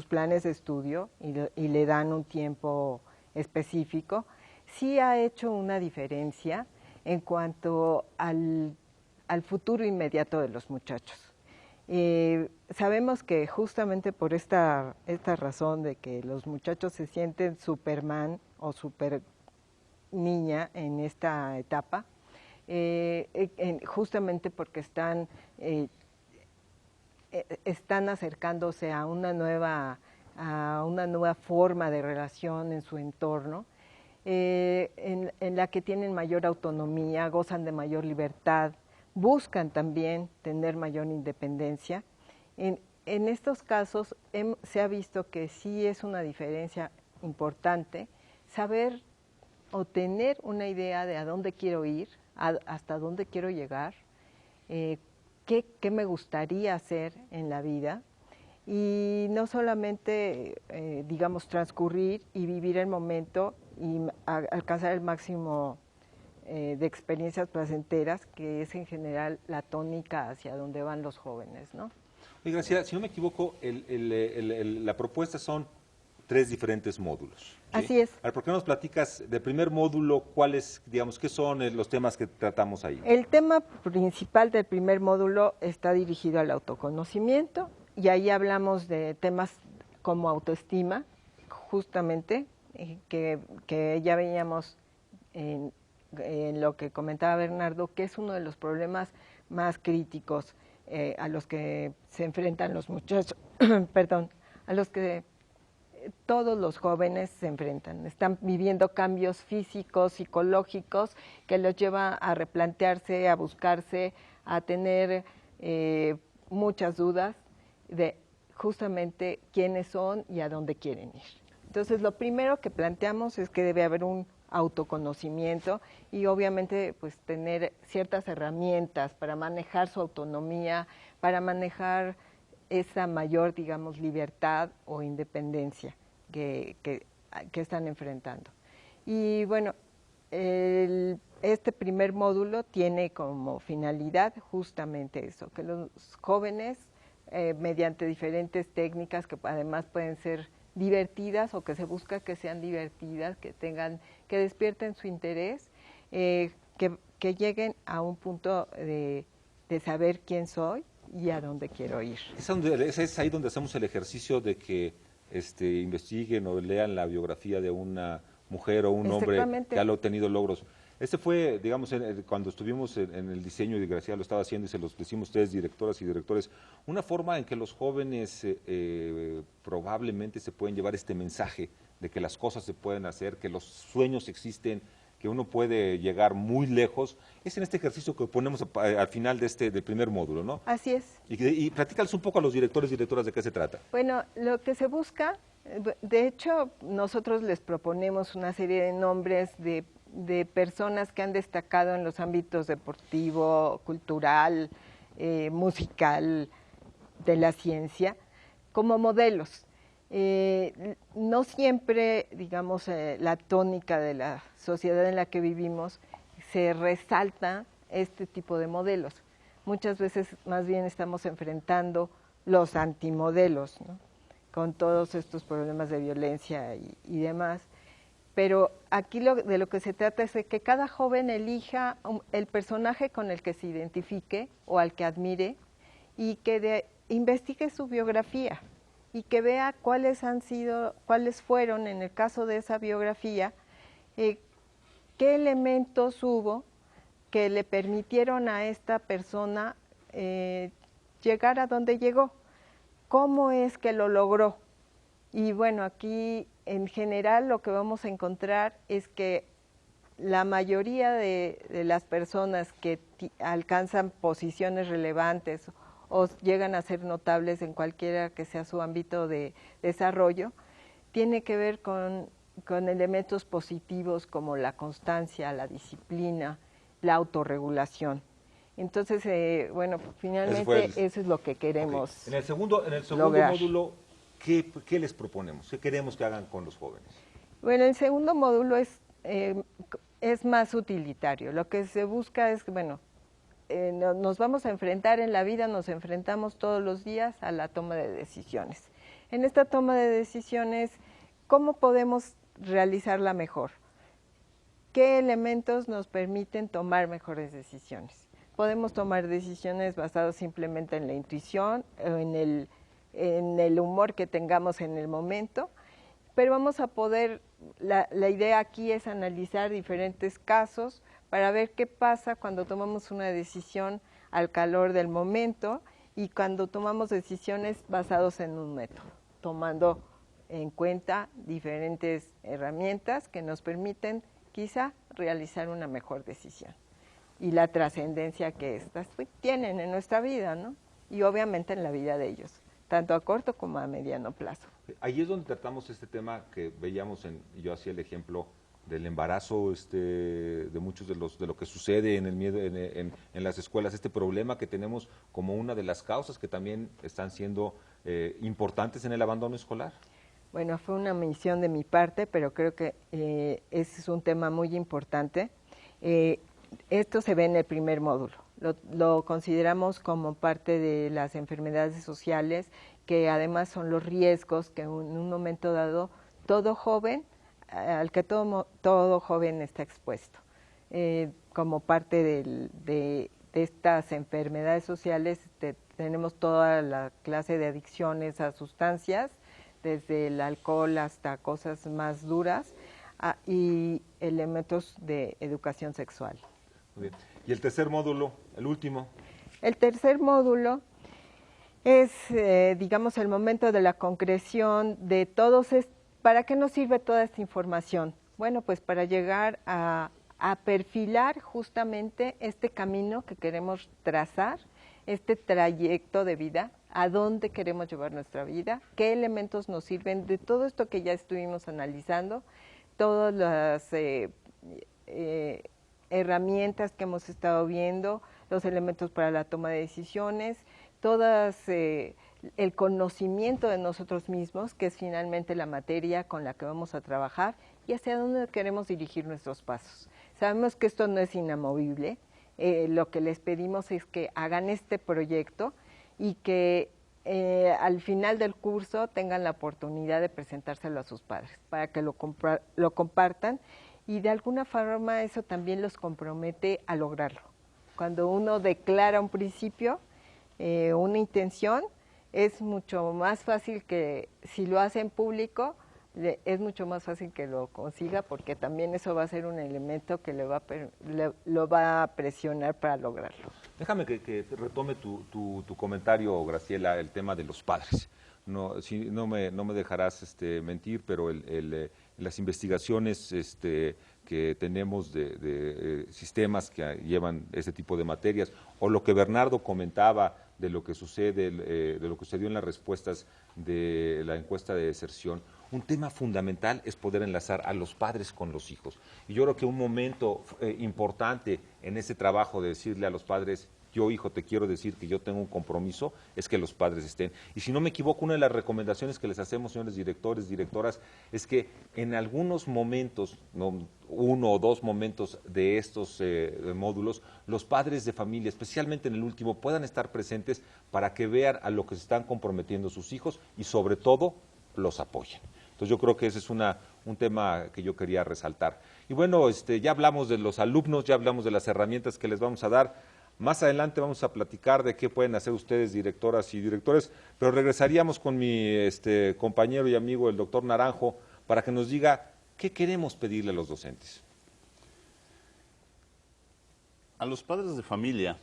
planes de estudio y le dan un tiempo específico, sí ha hecho una diferencia en cuanto al futuro inmediato de los muchachos. Sabemos que justamente por esta razón de que los muchachos se sienten Superman o super niña en esta etapa, justamente porque están acercándose a una nueva forma de relación en su entorno, en la que tienen mayor autonomía, gozan de mayor libertad, buscan también tener mayor independencia. En estos casos se ha visto que sí es una diferencia importante saber o tener una idea de a dónde quiero ir, hasta dónde quiero llegar, qué me gustaría hacer en la vida, y no solamente, digamos, transcurrir y vivir el momento y alcanzar el máximo de experiencias placenteras, que es en general la tónica hacia donde van los jóvenes, ¿no? Oye, Graciela, si no me equivoco, la propuesta son 3 diferentes módulos. ¿Sí? Así es. A ver, ¿por qué nos platicas del primer módulo? ¿Cuáles, digamos, qué son los temas que tratamos ahí? El tema principal del primer módulo está dirigido al autoconocimiento, y ahí hablamos de temas como autoestima, justamente, que ya veíamos en lo que comentaba Bernardo, que es uno de los problemas más críticos a los que se enfrentan los muchachos, perdón, a los que todos los jóvenes se enfrentan. Están viviendo cambios físicos, psicológicos, que los lleva a replantearse, a buscarse, a tener muchas dudas de justamente quiénes son y a dónde quieren ir. Entonces, lo primero que planteamos es que debe haber un autoconocimiento y obviamente pues tener ciertas herramientas para manejar su autonomía, para manejar esa mayor, digamos, libertad o independencia que están enfrentando. Y bueno, este primer módulo tiene como finalidad justamente eso, que los jóvenes, mediante diferentes técnicas que además pueden ser divertidas o que se busca que sean divertidas, que despierten su interés, que lleguen a un punto de saber quién soy y a dónde quiero ir. Es ahí donde hacemos el ejercicio de que investiguen o lean la biografía de una mujer o un hombre que ha obtenido logros. Este fue, digamos, cuando estuvimos en el diseño, y Graciela lo estaba haciendo y se los decimos ustedes, directoras y directores, una forma en que los jóvenes probablemente se pueden llevar este mensaje de que las cosas se pueden hacer, que los sueños existen, que uno puede llegar muy lejos, es en este ejercicio que ponemos al final del primer módulo, ¿no? Así es. Y platícales un poco a los directores y directoras de qué se trata. Bueno, lo que se busca, de hecho, nosotros les proponemos una serie de nombres de personas que han destacado en los ámbitos deportivo, cultural, musical, de la ciencia, como modelos. No siempre, digamos, la tónica de la sociedad en la que vivimos se resalta este tipo de modelos. Muchas veces más bien estamos enfrentando los antimodelos, ¿no? Con todos estos problemas de violencia y demás. Pero aquí de lo que se trata es de que cada joven elija el personaje con el que se identifique o al que admire y que investigue su biografía y que vea cuáles fueron, en el caso de esa biografía, qué elementos hubo que le permitieron a esta persona llegar a donde llegó, cómo es que lo logró. Y bueno, aquí en general lo que vamos a encontrar es que la mayoría de las personas que alcanzan posiciones relevantes o llegan a ser notables en cualquiera que sea su ámbito de desarrollo, tiene que ver con elementos positivos como la constancia, la disciplina, la autorregulación. Entonces, bueno, finalmente eso es lo que queremos. Okay. En el segundo lograr. Módulo, ¿qué les proponemos? ¿Qué queremos que hagan con los jóvenes? Bueno, el segundo módulo es más utilitario. Lo que se busca es, bueno, nos vamos a enfrentar en la vida, nos enfrentamos todos los días a la toma de decisiones. En esta toma de decisiones, ¿cómo podemos realizarla mejor? ¿Qué elementos nos permiten tomar mejores decisiones? Podemos tomar decisiones basadas simplemente en la intuición o en el humor que tengamos en el momento, pero vamos a poder, la idea aquí es analizar diferentes casos para ver qué pasa cuando tomamos una decisión al calor del momento y cuando tomamos decisiones basadas en un método, tomando en cuenta diferentes herramientas que nos permiten quizá realizar una mejor decisión y la trascendencia que estas tienen en nuestra vida, ¿no? Y obviamente en la vida de ellos, tanto a corto como a mediano plazo. Ahí es donde tratamos este tema que veíamos, yo hacía el ejemplo del embarazo, de muchos de lo que sucede en el miedo en las escuelas, este problema que tenemos como una de las causas que también están siendo importantes en el abandono escolar. Bueno, fue una mención de mi parte, pero creo que ese es un tema muy importante. Esto se ve en el primer módulo. Lo consideramos como parte de las enfermedades sociales, que además son los riesgos que en un momento dado todo joven, al que todo joven está expuesto. Como parte de estas enfermedades sociales tenemos toda la clase de adicciones a sustancias, desde el alcohol hasta cosas más duras, y elementos de educación sexual. Muy bien. ¿Y el tercer módulo, el último? El tercer módulo es, digamos, el momento de la concreción de todos. ¿Para qué nos sirve toda esta información? Bueno, pues para llegar a perfilar justamente este camino que queremos trazar, este trayecto de vida, a dónde queremos llevar nuestra vida, qué elementos nos sirven de todo esto que ya estuvimos analizando, todas las herramientas que hemos estado viendo, los elementos para la toma de decisiones, todas el conocimiento de nosotros mismos, que es finalmente la materia con la que vamos a trabajar, y hacia dónde queremos dirigir nuestros pasos. Sabemos que esto no es inamovible, lo que les pedimos es que hagan este proyecto y que al final del curso tengan la oportunidad de presentárselo a sus padres, para que lo compartan, y de alguna forma eso también los compromete a lograrlo. Cuando uno declara un principio, una intención, es mucho más fácil que si lo hace en público, es mucho más fácil que lo consiga, porque también eso va a ser un elemento que lo va a presionar para lograrlo. Déjame que retome tu comentario, Graciela, el tema de los padres. No, si, no me dejarás mentir, pero las investigaciones que tenemos de sistemas que llevan ese tipo de materias, o lo que Bernardo comentaba de lo que sucede, de lo que sucedió en las respuestas de la encuesta de deserción, un tema fundamental es poder enlazar a los padres con los hijos. Y yo creo que un momento importante en ese trabajo de decirle a los padres, yo, hijo, te quiero decir que yo tengo un compromiso, es que los padres estén. Y si no me equivoco, una de las recomendaciones que les hacemos, señores directores, directoras, es que en algunos momentos, no, 1 o 2 momentos de estos módulos, los padres de familia, especialmente en el último, puedan estar presentes para que vean a lo que se están comprometiendo sus hijos y sobre todo los apoyen. Entonces yo creo que ese es un tema que yo quería resaltar. Y bueno, ya hablamos de los alumnos, ya hablamos de las herramientas que les vamos a dar. Más adelante vamos a platicar de qué pueden hacer ustedes, directoras y directores, pero regresaríamos con mi compañero y amigo, el doctor Naranjo, para que nos diga qué queremos pedirle a los docentes. A los padres de familia,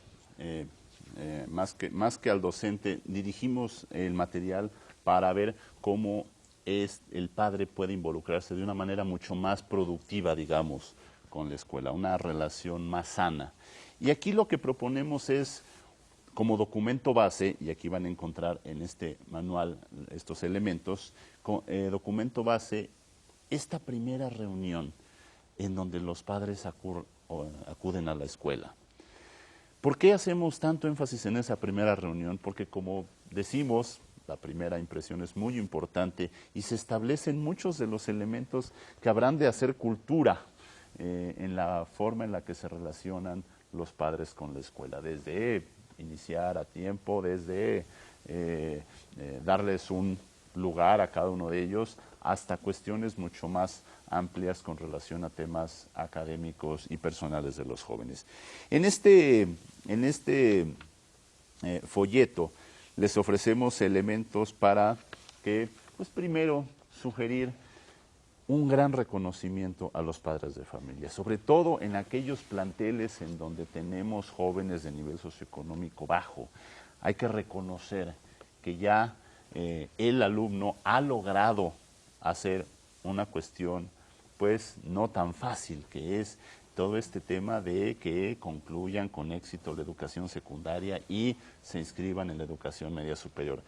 más que al docente, dirigimos el material para ver cómo el padre puede involucrarse de una manera mucho más productiva, digamos, con la escuela, una relación más sana. Y aquí lo que proponemos es, como documento base, y aquí van a encontrar en este manual estos elementos, documento base, esta primera reunión en donde los padres acuden a la escuela. ¿Por qué hacemos tanto énfasis en esa primera reunión? Porque, como decimos, la primera impresión es muy importante y se establecen muchos de los elementos que habrán de hacer cultura en la forma en la que se relacionan los padres con la escuela, desde iniciar a tiempo, desde darles un lugar a cada uno de ellos, hasta cuestiones mucho más amplias con relación a temas académicos y personales de los jóvenes. En este folleto les ofrecemos elementos para que, pues primero, sugerir un gran reconocimiento a los padres de familia, sobre todo en aquellos planteles en donde tenemos jóvenes de nivel socioeconómico bajo. Hay que reconocer que ya el alumno ha logrado hacer una cuestión pues no tan fácil, que es todo este tema de que concluyan con éxito la educación secundaria y se inscriban en la educación media superior.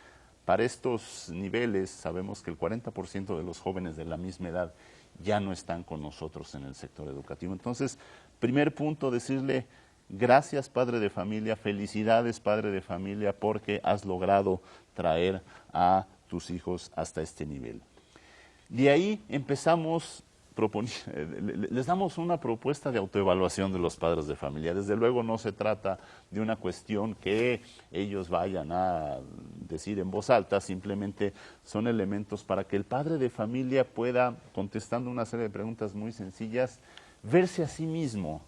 Para estos niveles sabemos que el 40% de los jóvenes de la misma edad ya no están con nosotros en el sector educativo. Entonces, primer punto, decirle gracias, padre de familia, felicidades, padre de familia, porque has logrado traer a tus hijos hasta este nivel. De ahí empezamos, les damos una propuesta de autoevaluación de los padres de familia. Desde luego no se trata de una cuestión que ellos vayan a decir en voz alta, simplemente son elementos para que el padre de familia pueda, contestando una serie de preguntas muy sencillas, verse a sí mismo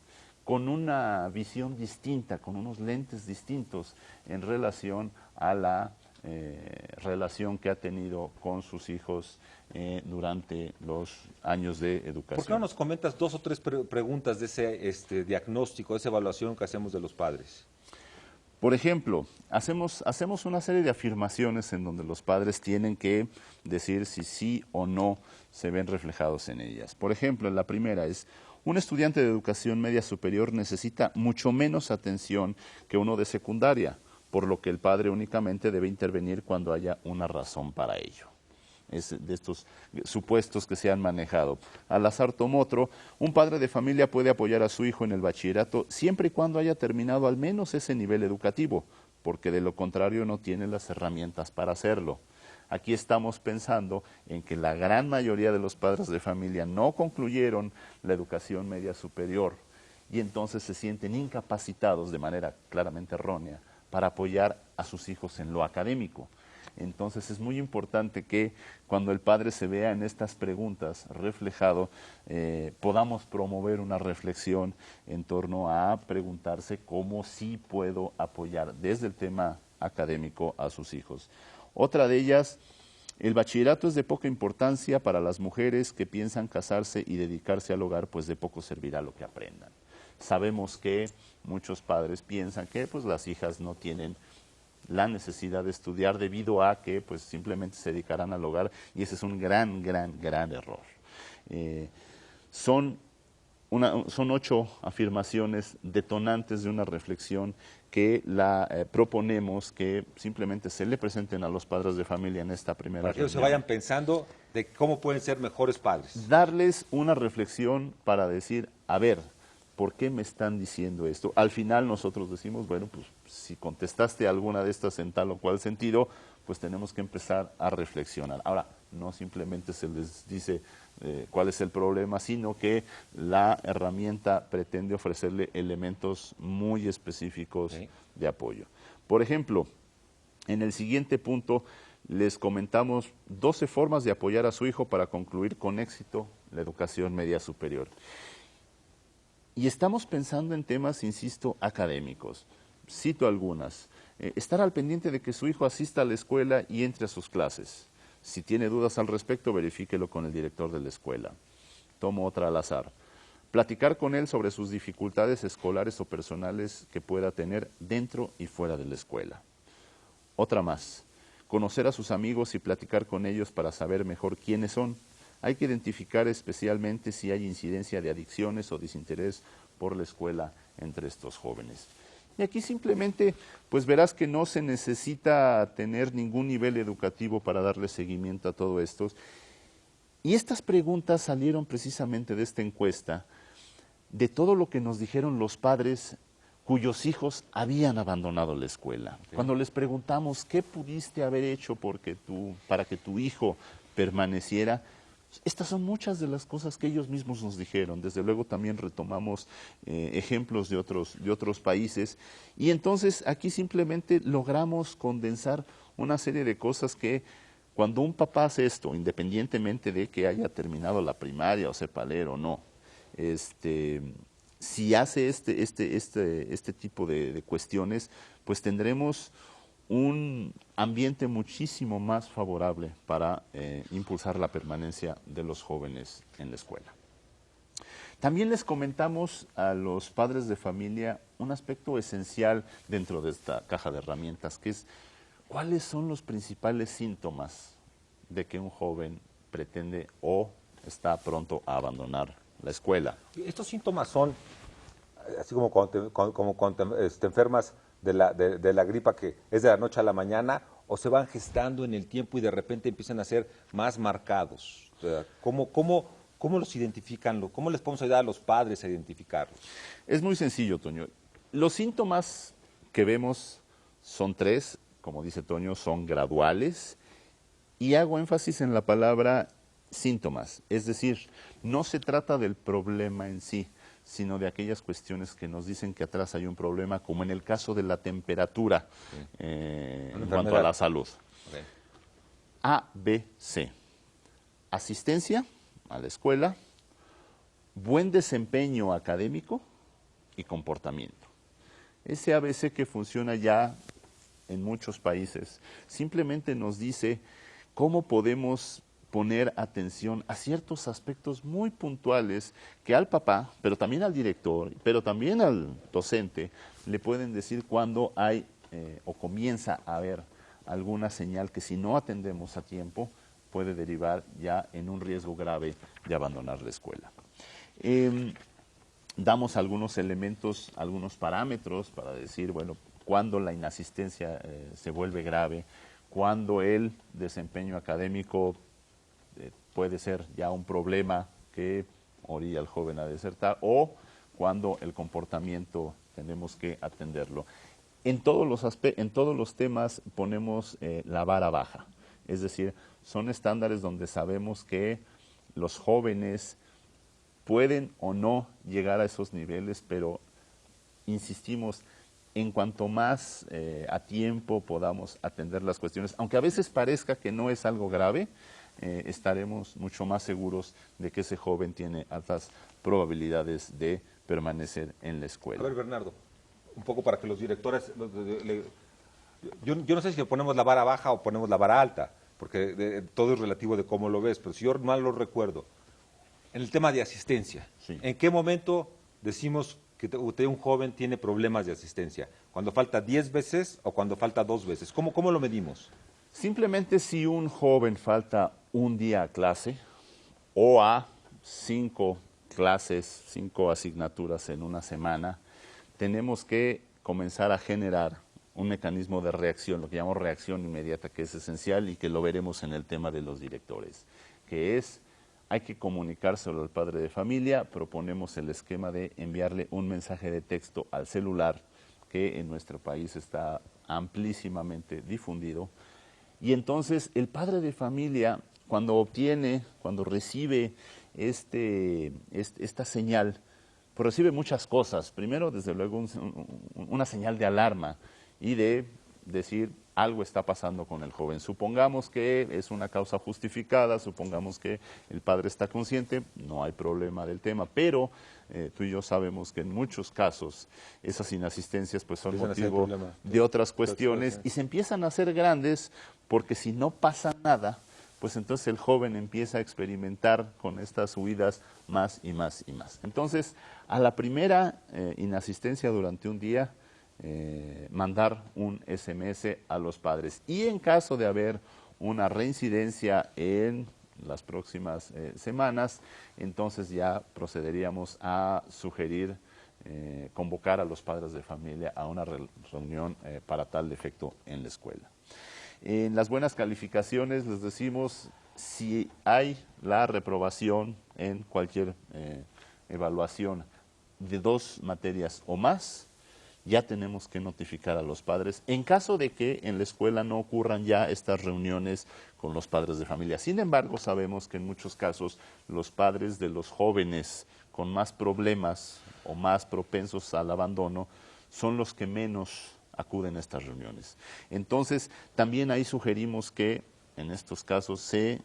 con una visión distinta, con unos lentes distintos en relación a la relación que ha tenido con sus hijos durante los años de educación. ¿Por qué no nos comentas 2 o 3 preguntas de ese diagnóstico, de esa evaluación que hacemos de los padres? Por ejemplo, hacemos una serie de afirmaciones en donde los padres tienen que decir si sí o no se ven reflejados en ellas. Por ejemplo, la primera es: un estudiante de educación media superior necesita mucho menos atención que uno de secundaria, por lo que el padre únicamente debe intervenir cuando haya una razón para ello. de estos supuestos que se han manejado. Al azar tomo otro. Un padre de familia puede apoyar a su hijo en el bachillerato siempre y cuando haya terminado al menos ese nivel educativo, porque de lo contrario no tiene las herramientas para hacerlo. Aquí estamos pensando en que la gran mayoría de los padres de familia no concluyeron la educación media superior y entonces se sienten incapacitados de manera claramente errónea para apoyar a sus hijos en lo académico. Entonces es muy importante que cuando el padre se vea en estas preguntas reflejado, podamos promover una reflexión en torno a preguntarse cómo sí puedo apoyar desde el tema académico a sus hijos. Otra de ellas, el bachillerato es de poca importancia para las mujeres que piensan casarse y dedicarse al hogar, pues de poco servirá lo que aprendan. Sabemos que muchos padres piensan que pues las hijas no tienen la necesidad de estudiar debido a que pues simplemente se dedicarán al hogar y ese es un gran error. Son 8 afirmaciones detonantes de una reflexión que proponemos que simplemente se le presenten a los padres de familia en esta primera para que ellos se reunión. vayan pensando de cómo pueden ser mejores padres. Darles una reflexión para decir, a ver, ¿por qué me están diciendo esto? Al final nosotros decimos, bueno, pues si contestaste alguna de estas en tal o cual sentido, pues tenemos que empezar a reflexionar. Ahora, no simplemente se les dice cuál es el problema, sino que la herramienta pretende ofrecerle elementos muy específicos de apoyo. Por ejemplo, en el siguiente punto les comentamos 12 formas de apoyar a su hijo para concluir con éxito la educación media superior. Y estamos pensando en temas, insisto, académicos. Cito algunas. Estar al pendiente de que su hijo asista a la escuela y entre a sus clases. Si tiene dudas al respecto, verifíquelo con el director de la escuela. Tomo otra al azar. Platicar con él sobre sus dificultades escolares o personales que pueda tener dentro y fuera de la escuela. Otra más. Conocer a sus amigos y platicar con ellos para saber mejor quiénes son. Hay que identificar especialmente si hay incidencia de adicciones o desinterés por la escuela entre estos jóvenes. Y aquí simplemente, pues verás que no se necesita tener ningún nivel educativo para darle seguimiento a todo esto. Y estas preguntas salieron precisamente de esta encuesta, de todo lo que nos dijeron los padres cuyos hijos habían abandonado la escuela. Sí. Cuando les preguntamos qué pudiste haber hecho para que tu hijo permaneciera, estas son muchas de las cosas que ellos mismos nos dijeron. Desde luego también retomamos ejemplos de otros países y entonces aquí simplemente logramos condensar una serie de cosas que cuando un papá hace esto, independientemente de que haya terminado la primaria o sepa leer o no, si hace este tipo de cuestiones, pues tendremos un ambiente muchísimo más favorable para impulsar la permanencia de los jóvenes en la escuela. También les comentamos a los padres de familia un aspecto esencial dentro de esta caja de herramientas, que es cuáles son los principales síntomas de que un joven pretende o está pronto a abandonar la escuela. Estos síntomas son, así como cuando te enfermas de la gripa, que es de la noche a la mañana, o se van gestando en el tiempo y de repente empiezan a ser más marcados. O sea, ¿cómo los identifican? ¿Cómo les podemos ayudar a los padres a identificarlos? Es muy sencillo, Toño. Los síntomas que vemos son 3, como dice Toño, son graduales, y hago énfasis en la palabra síntomas. Es decir, no se trata del problema en sí, sino de aquellas cuestiones que nos dicen que atrás hay un problema, como en el caso de la temperatura, en cuanto a la salud. Okay. A, B, C. Asistencia a la escuela, buen desempeño académico y comportamiento. Ese ABC que funciona ya en muchos países, simplemente nos dice cómo podemos poner atención a ciertos aspectos muy puntuales que al papá, pero también al director, pero también al docente, le pueden decir cuando hay o comienza a haber alguna señal que si no atendemos a tiempo puede derivar ya en un riesgo grave de abandonar la escuela. Damos algunos elementos, algunos parámetros para decir, bueno, cuando la inasistencia se vuelve grave, cuando el desempeño académico puede ser ya un problema que orilla al joven a desertar, o cuando el comportamiento tenemos que atenderlo. En todos los temas ponemos la vara baja, es decir, son estándares donde sabemos que los jóvenes pueden o no llegar a esos niveles, pero insistimos, en cuanto más a tiempo podamos atender las cuestiones, aunque a veces parezca que no es algo grave, estaremos mucho más seguros de que ese joven tiene altas probabilidades de permanecer en la escuela. A ver, Bernardo, un poco para que los directores... Yo no sé si ponemos la vara baja o ponemos la vara alta, porque todo es relativo de cómo lo ves, pero si yo mal lo recuerdo, en el tema de asistencia, Sí. ¿En qué momento decimos que un joven tiene problemas de asistencia? ¿Cuando falta 10 veces o cuando falta 2 veces? ¿Cómo lo medimos? Simplemente si un joven falta un día a clase o a 5 clases, 5 asignaturas en una semana, tenemos que comenzar a generar un mecanismo de reacción, lo que llamamos reacción inmediata, que es esencial y que lo veremos en el tema de los directores, que es, hay que comunicárselo al padre de familia. Proponemos el esquema de enviarle un mensaje de texto al celular, que en nuestro país está amplísimamente difundido, y entonces el padre de familia, cuando recibe esta señal, pues recibe muchas cosas. Primero, desde luego, una señal de alarma y de decir algo está pasando con el joven. Supongamos que es una causa justificada, supongamos que el padre está consciente, no hay problema del tema, pero tú y yo sabemos que en muchos casos esas inasistencias pues son motivo de otras cuestiones y se empiezan a hacer grandes, porque si no pasa nada, pues entonces el joven empieza a experimentar con estas huidas más y más y más. Entonces, a la primera inasistencia durante un día, mandar un SMS a los padres. Y en caso de haber una reincidencia en las próximas semanas, entonces ya procederíamos a sugerir convocar a los padres de familia a una reunión para tal efecto en la escuela. En las buenas calificaciones les decimos, si hay la reprobación en cualquier evaluación de 2 materias o más, ya tenemos que notificar a los padres en caso de que en la escuela no ocurran ya estas reuniones con los padres de familia. Sin embargo, sabemos que en muchos casos los padres de los jóvenes con más problemas o más propensos al abandono son los que menos acuden a estas reuniones. Entonces, también ahí sugerimos que en estos casos se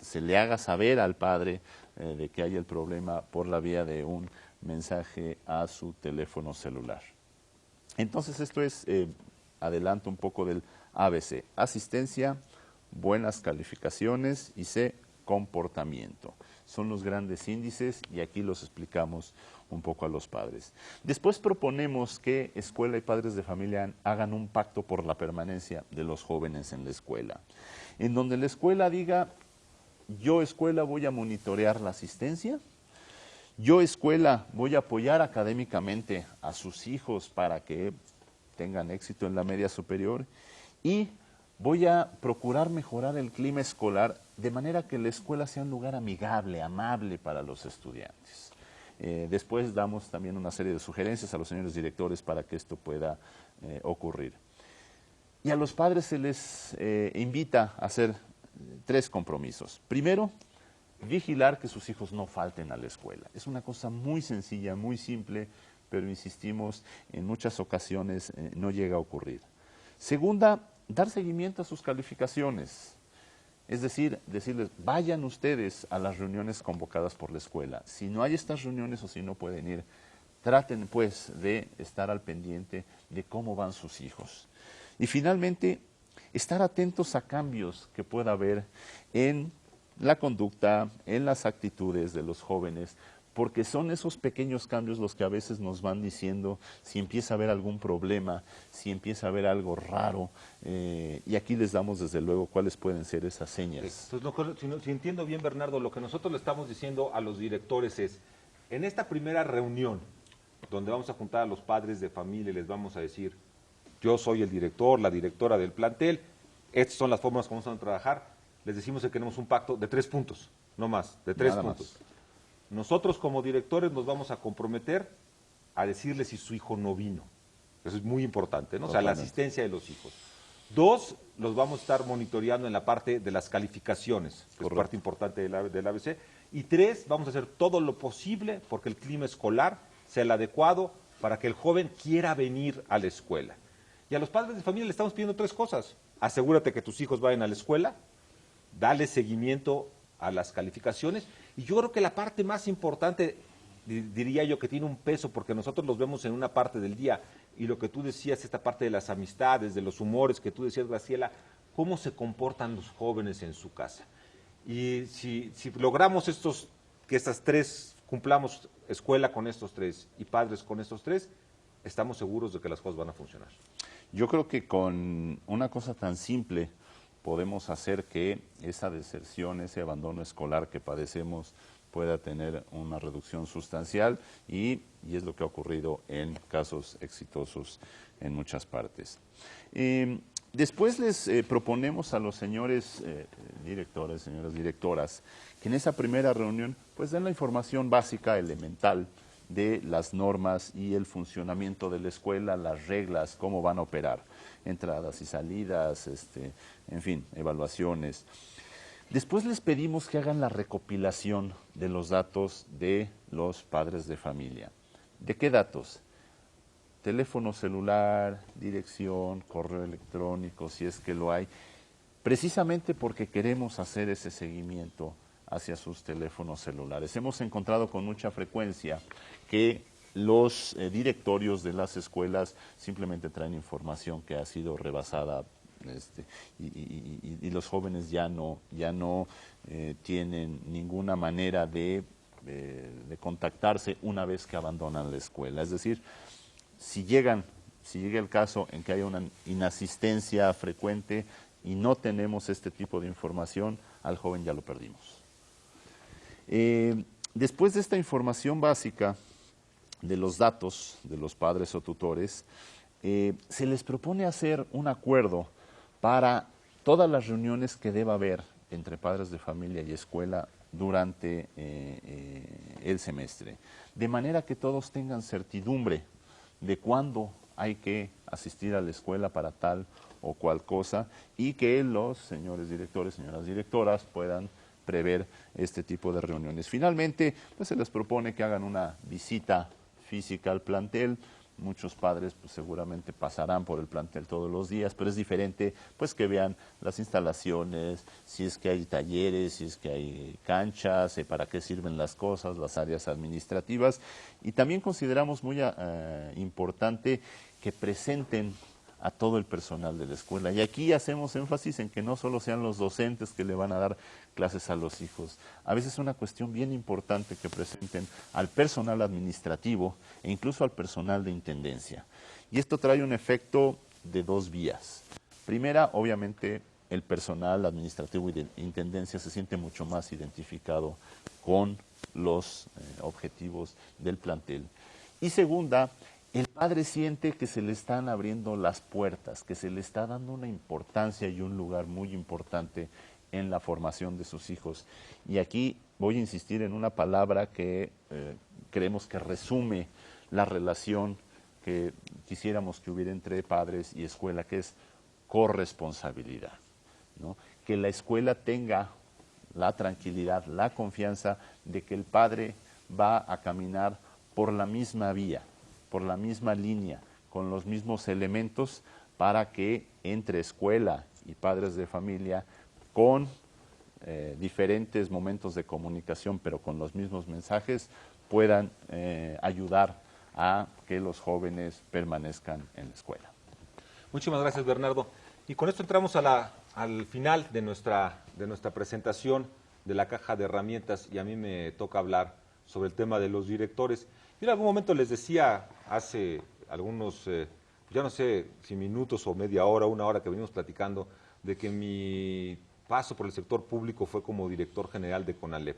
se le haga saber al padre de que hay el problema por la vía de un mensaje a su teléfono celular. Entonces, esto es, adelanto un poco del ABC: asistencia, buenas calificaciones y C, comportamiento. Son los grandes índices y aquí los explicamos un poco a los padres. Después proponemos que escuela y padres de familia hagan un pacto por la permanencia de los jóvenes en la escuela, en donde la escuela diga: yo escuela voy a monitorear la asistencia, yo escuela voy a apoyar académicamente a sus hijos para que tengan éxito en la media superior y voy a procurar mejorar el clima escolar de manera que la escuela sea un lugar amigable, amable para los estudiantes. Después damos también una serie de sugerencias a los señores directores para que esto pueda ocurrir. Y a los padres se les invita a hacer 3 compromisos. Primero, vigilar que sus hijos no falten a la escuela. Es una cosa muy sencilla, muy simple, pero insistimos, en muchas ocasiones no llega a ocurrir. Segunda, dar seguimiento a sus calificaciones. Es decir, decirles, vayan ustedes a las reuniones convocadas por la escuela. Si no hay estas reuniones o si no pueden ir, traten pues de estar al pendiente de cómo van sus hijos. Y finalmente, estar atentos a cambios que pueda haber en la conducta, en las actitudes de los jóvenes, porque son esos pequeños cambios los que a veces nos van diciendo si empieza a haber algún problema, si empieza a haber algo raro, y aquí les damos desde luego cuáles pueden ser esas señas. Entonces, si entiendo bien, Bernardo, lo que nosotros le estamos diciendo a los directores es, en esta primera reunión, donde vamos a juntar a los padres de familia y les vamos a decir, yo soy el director, la directora del plantel, estas son las formas como vamos a trabajar, les decimos que queremos un pacto de 3 puntos, no más, de 3 Nada puntos. más. Nosotros como directores nos vamos a comprometer a decirle si su hijo no vino. Eso es muy importante, ¿no? O sea, la Totalmente. asistencia de los hijos. 2, los vamos a estar monitoreando en la parte de las calificaciones, que Correcto. es parte importante del ABC. Y 3, vamos a hacer todo lo posible porque el clima escolar sea el adecuado para que el joven quiera venir a la escuela. Y a los padres de familia le estamos pidiendo 3 cosas. Asegúrate que tus hijos vayan a la escuela, dale seguimiento a las calificaciones. Y yo creo que la parte más importante, diría yo, que tiene un peso, porque nosotros los vemos en una parte del día, y lo que tú decías, esta parte de las amistades, de los humores que tú decías, Graciela, cómo se comportan los jóvenes en su casa. Y si logramos que estas 3, cumplamos escuela con estos 3 y padres con estos 3, estamos seguros de que las cosas van a funcionar. Yo creo que con una cosa tan simple podemos hacer que esa deserción, ese abandono escolar que padecemos pueda tener una reducción sustancial y es lo que ha ocurrido en casos exitosos en muchas partes. Después les proponemos a los señores directores, señoras directoras, que en esa primera reunión pues den la información básica, elemental, de las normas y el funcionamiento de la escuela, las reglas, cómo van a operar, entradas y salidas, en fin, evaluaciones. Después les pedimos que hagan la recopilación de los datos de los padres de familia. ¿De qué datos? Teléfono celular, dirección, correo electrónico, si es que lo hay, precisamente porque queremos hacer ese seguimiento hacia sus teléfonos celulares. Hemos encontrado con mucha frecuencia que los directorios de las escuelas simplemente traen información que ha sido rebasada y los jóvenes ya no tienen ninguna manera de contactarse una vez que abandonan la escuela. Es decir, si llega el caso en que haya una inasistencia frecuente y no tenemos este tipo de información, al joven ya lo perdimos. Después de esta información básica de los datos de los padres o tutores, se les propone hacer un acuerdo para todas las reuniones que deba haber entre padres de familia y escuela durante el semestre, de manera que todos tengan certidumbre de cuándo hay que asistir a la escuela para tal o cual cosa y que los señores directores, señoras directoras puedan prever este tipo de reuniones. Finalmente, pues se les propone que hagan una visita física al plantel. Muchos padres pues, seguramente pasarán por el plantel todos los días, pero es diferente pues que vean las instalaciones, si es que hay talleres, si es que hay canchas, para qué sirven las cosas, las áreas administrativas. Y también consideramos muy importante que presenten a todo el personal de la escuela. Y aquí hacemos énfasis en que no solo sean los docentes que le van a dar clases a los hijos. A veces es una cuestión bien importante que presenten al personal administrativo e incluso al personal de intendencia. Y esto trae un efecto de 2 vías. Primera, obviamente, el personal administrativo y de intendencia se siente mucho más identificado con los objetivos del plantel. Y segunda, el padre siente que se le están abriendo las puertas, que se le está dando una importancia y un lugar muy importante en la formación de sus hijos. Y aquí voy a insistir en una palabra que creemos que resume la relación que quisiéramos que hubiera entre padres y escuela, que es corresponsabilidad, ¿no? Que la escuela tenga la tranquilidad, la confianza de que el padre va a caminar por la misma vía, por la misma línea, con los mismos elementos para que entre escuela y padres de familia, con diferentes momentos de comunicación, pero con los mismos mensajes, puedan ayudar a que los jóvenes permanezcan en la escuela. Muchísimas gracias, Bernardo. Y con esto entramos al final de nuestra presentación de la caja de herramientas y a mí me toca hablar sobre el tema de los directores. Yo en algún momento les decía hace algunos, ya no sé si minutos o media hora, 1 hora que venimos platicando, de que mi paso por el sector público fue como director general de CONALEP.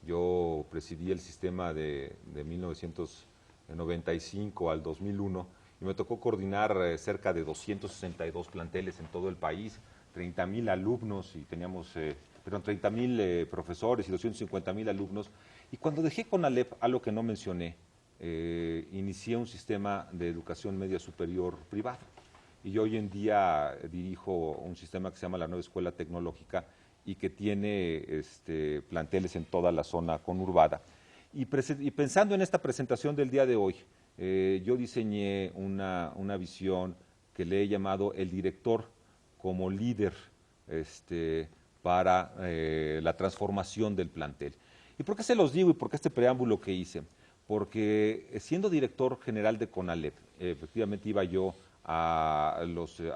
Yo presidí el sistema de 1995 al 2001 y me tocó coordinar cerca de 262 planteles en todo el país, 30,000 alumnos y teníamos, 30,000 profesores y 250,000 alumnos. Y cuando dejé CONALEP, algo que no mencioné, inicié un sistema de educación media superior privado. Y hoy en día dirijo un sistema que se llama la Nueva Escuela Tecnológica y que tiene planteles en toda la zona conurbada. Y pensando en esta presentación del día de hoy, yo diseñé una visión que le he llamado el director como líder para la transformación del plantel. ¿Y por qué se los digo y por qué este preámbulo que hice? Porque siendo director general de CONALEP, efectivamente iba yo a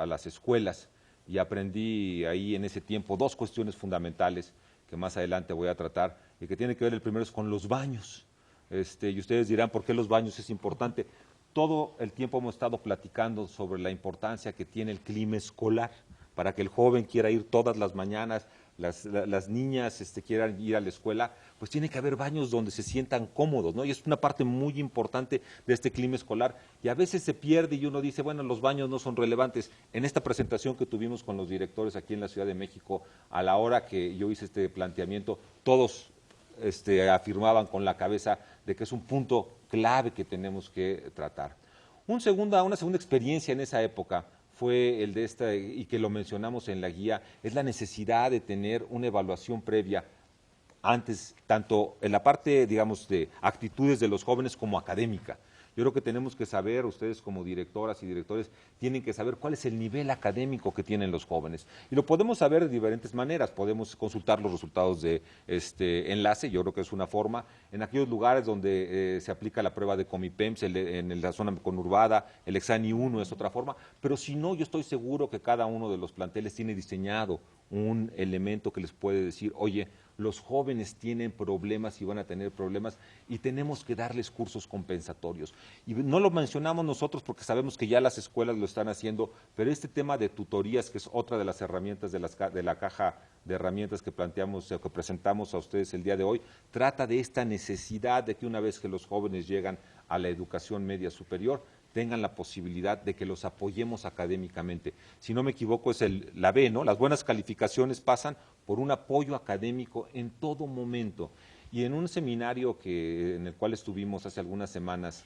las escuelas y aprendí ahí en ese tiempo dos cuestiones fundamentales que más adelante voy a tratar y que tiene que ver, el primero es con los baños. Y ustedes dirán, ¿por qué los baños es importante? Todo el tiempo hemos estado platicando sobre la importancia que tiene el clima escolar para que el joven quiera ir todas las mañanas, las niñas quieran ir a la escuela, pues tiene que haber baños donde se sientan cómodos, ¿no? Y es una parte muy importante de este clima escolar. Y a veces se pierde y uno dice, bueno, los baños no son relevantes. En esta presentación que tuvimos con los directores aquí en la Ciudad de México, a la hora que yo hice este planteamiento, todos afirmaban con la cabeza de que es un punto clave que tenemos que tratar. Una segunda experiencia en esa época fue el de y que lo mencionamos en la guía, es la necesidad de tener una evaluación previa antes, tanto en la parte, digamos, de actitudes de los jóvenes como académica. Yo creo que tenemos que saber, ustedes como directoras y directores, tienen que saber cuál es el nivel académico que tienen los jóvenes. Y lo podemos saber de diferentes maneras. Podemos consultar los resultados de enlace, yo creo que es una forma. En aquellos lugares donde se aplica la prueba de Comipems, en la zona conurbada, el Exani 1 es otra forma. Pero si no, yo estoy seguro que cada uno de los planteles tiene diseñado un elemento que les puede decir, oye, los jóvenes tienen problemas y van a tener problemas y tenemos que darles cursos compensatorios. Y no lo mencionamos nosotros porque sabemos que ya las escuelas lo están haciendo, pero este tema de tutorías, que es otra de las herramientas de la caja de herramientas que planteamos o que presentamos a ustedes el día de hoy, trata de esta necesidad de que una vez que los jóvenes llegan a la educación media superior, tengan la posibilidad de que los apoyemos académicamente. Si no me equivoco, es la B, ¿no? Las buenas calificaciones pasan por un apoyo académico en todo momento. Y en un seminario en el cual estuvimos hace algunas semanas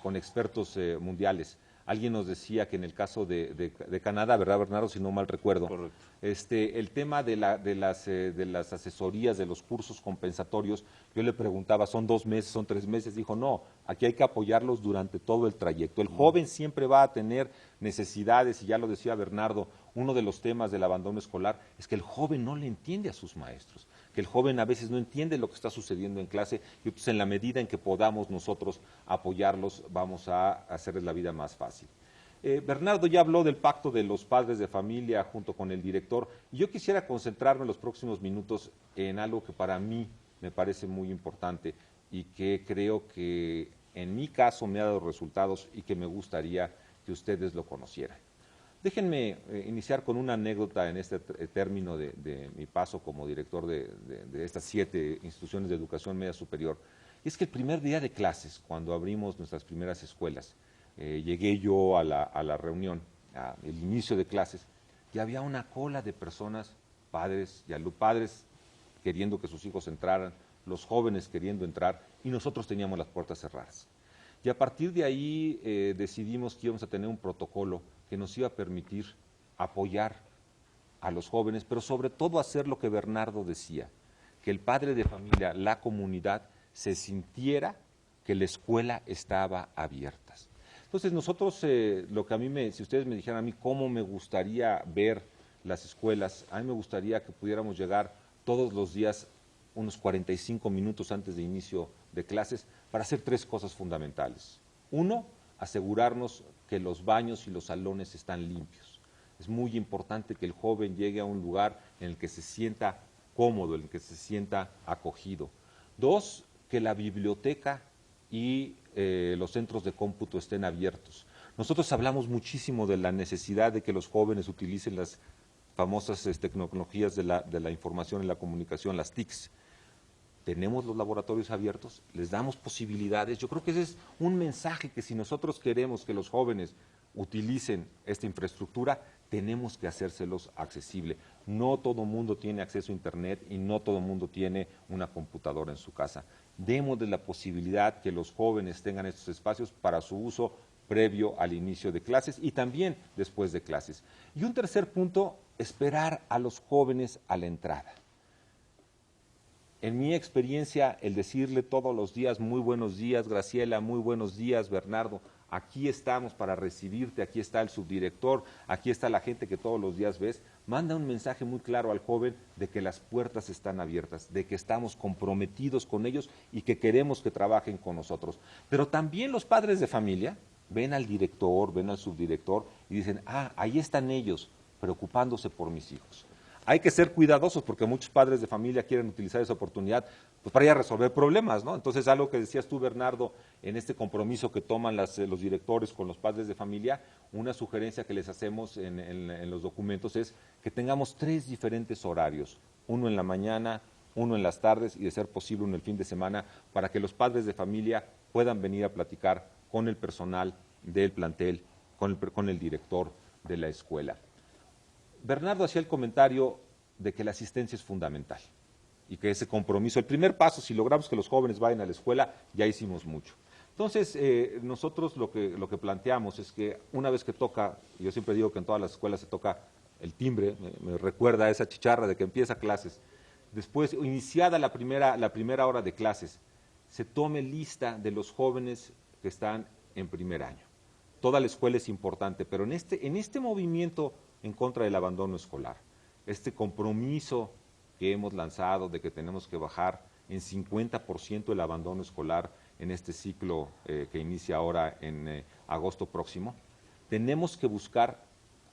con expertos mundiales, alguien nos decía que en el caso de Canadá, ¿verdad, Bernardo? Si no mal recuerdo, correcto, el tema de las asesorías, de los cursos compensatorios, yo le preguntaba, ¿son 2 meses, son 3 meses? Dijo, no, aquí hay que apoyarlos durante todo el trayecto. El joven siempre va a tener necesidades, y ya lo decía Bernardo, uno de los temas del abandono escolar es que el joven no le entiende a sus maestros, que el joven a veces no entiende lo que está sucediendo en clase, y pues en la medida en que podamos nosotros apoyarlos, vamos a hacerles la vida más fácil. Bernardo ya habló del pacto de los padres de familia junto con el director, y yo quisiera concentrarme en los próximos minutos en algo que para mí me parece muy importante y que creo que en mi caso me ha dado resultados y que me gustaría que ustedes lo conocieran. Déjenme iniciar con una anécdota en este término de mi paso como director de estas 7 instituciones de educación media superior. Y es que el primer día de clases, cuando abrimos nuestras primeras escuelas, llegué yo a la reunión, al inicio de clases, y había una cola de personas, padres queriendo que sus hijos entraran, los jóvenes queriendo entrar, y nosotros teníamos las puertas cerradas. Y a partir de ahí decidimos que íbamos a tener un protocolo que nos iba a permitir apoyar a los jóvenes, pero sobre todo hacer lo que Bernardo decía, que el padre de familia, la comunidad, se sintiera que la escuela estaba abierta. Entonces nosotros, lo que a mí si ustedes me dijeran a mí cómo me gustaría ver las escuelas, a mí me gustaría que pudiéramos llegar todos los días unos 45 minutos antes de inicio de clases para hacer 3 cosas fundamentales. 1, asegurarnos que los baños y los salones están limpios. Es muy importante que el joven llegue a un lugar en el que se sienta cómodo, en el que se sienta acogido. 2, que la biblioteca y los centros de cómputo estén abiertos. Nosotros hablamos muchísimo de la necesidad de que los jóvenes utilicen las famosas tecnologías de la información y la comunicación, las TICs. Tenemos los laboratorios abiertos, les damos posibilidades. Yo creo que ese es un mensaje que si nosotros queremos que los jóvenes utilicen esta infraestructura, tenemos que hacérselos accesible. No todo mundo tiene acceso a Internet y no todo mundo tiene una computadora en su casa. Démosles la posibilidad que los jóvenes tengan estos espacios para su uso previo al inicio de clases y también después de clases. Y un tercer punto, esperar a los jóvenes a la entrada. En mi experiencia, el decirle todos los días, muy buenos días, Graciela, muy buenos días, Bernardo, aquí estamos para recibirte, aquí está el subdirector, aquí está la gente que todos los días ves, manda un mensaje muy claro al joven de que las puertas están abiertas, de que estamos comprometidos con ellos y que queremos que trabajen con nosotros. Pero también los padres de familia ven al director, ven al subdirector y dicen, ahí están ellos preocupándose por mis hijos. Hay que ser cuidadosos porque muchos padres de familia quieren utilizar esa oportunidad pues, para ir a resolver problemas, ¿no? Entonces, algo que decías tú, Bernardo, en este compromiso que toman los directores con los padres de familia, una sugerencia que les hacemos en los documentos es que tengamos 3 diferentes horarios, uno en la mañana, uno en las tardes y de ser posible uno el fin de semana, para que los padres de familia puedan venir a platicar con el personal del plantel, con el director de la escuela. Bernardo hacía el comentario de que la asistencia es fundamental y que ese compromiso, el primer paso, si logramos que los jóvenes vayan a la escuela, ya hicimos mucho. Entonces, nosotros lo que planteamos es que una vez que toca, yo siempre digo que en todas las escuelas se toca el timbre, me recuerda a esa chicharra de que empieza clases, después, iniciada la primera hora de clases, se tome lista de los jóvenes que están en primer año. Toda la escuela es importante, pero en este movimiento en contra del abandono escolar, este compromiso que hemos lanzado de que tenemos que bajar en 50% el abandono escolar en este ciclo que inicia ahora en agosto próximo, tenemos que buscar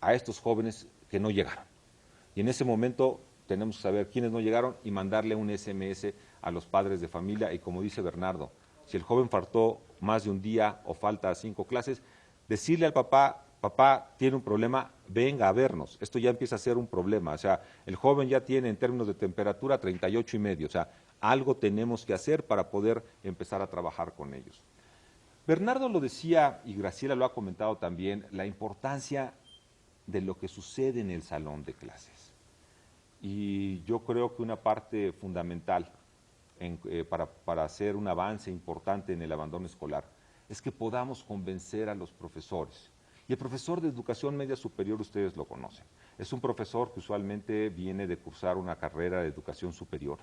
a estos jóvenes que no llegaron. Y en ese momento tenemos que saber quiénes no llegaron y mandarle un SMS a los padres de familia y como dice Bernardo, si el joven faltó más de un día o falta 5 clases, decirle al papá, tiene un problema, venga a vernos. Esto ya empieza a ser un problema. O sea, el joven ya tiene en términos de temperatura 38,5. O sea, algo tenemos que hacer para poder empezar a trabajar con ellos. Bernardo lo decía, y Graciela lo ha comentado también, la importancia de lo que sucede en el salón de clases. Y yo creo que una parte fundamental para hacer un avance importante en el abandono escolar es que podamos convencer a los profesores. Y el profesor de educación media superior, ustedes lo conocen, es un profesor que usualmente viene de cursar una carrera de educación superior,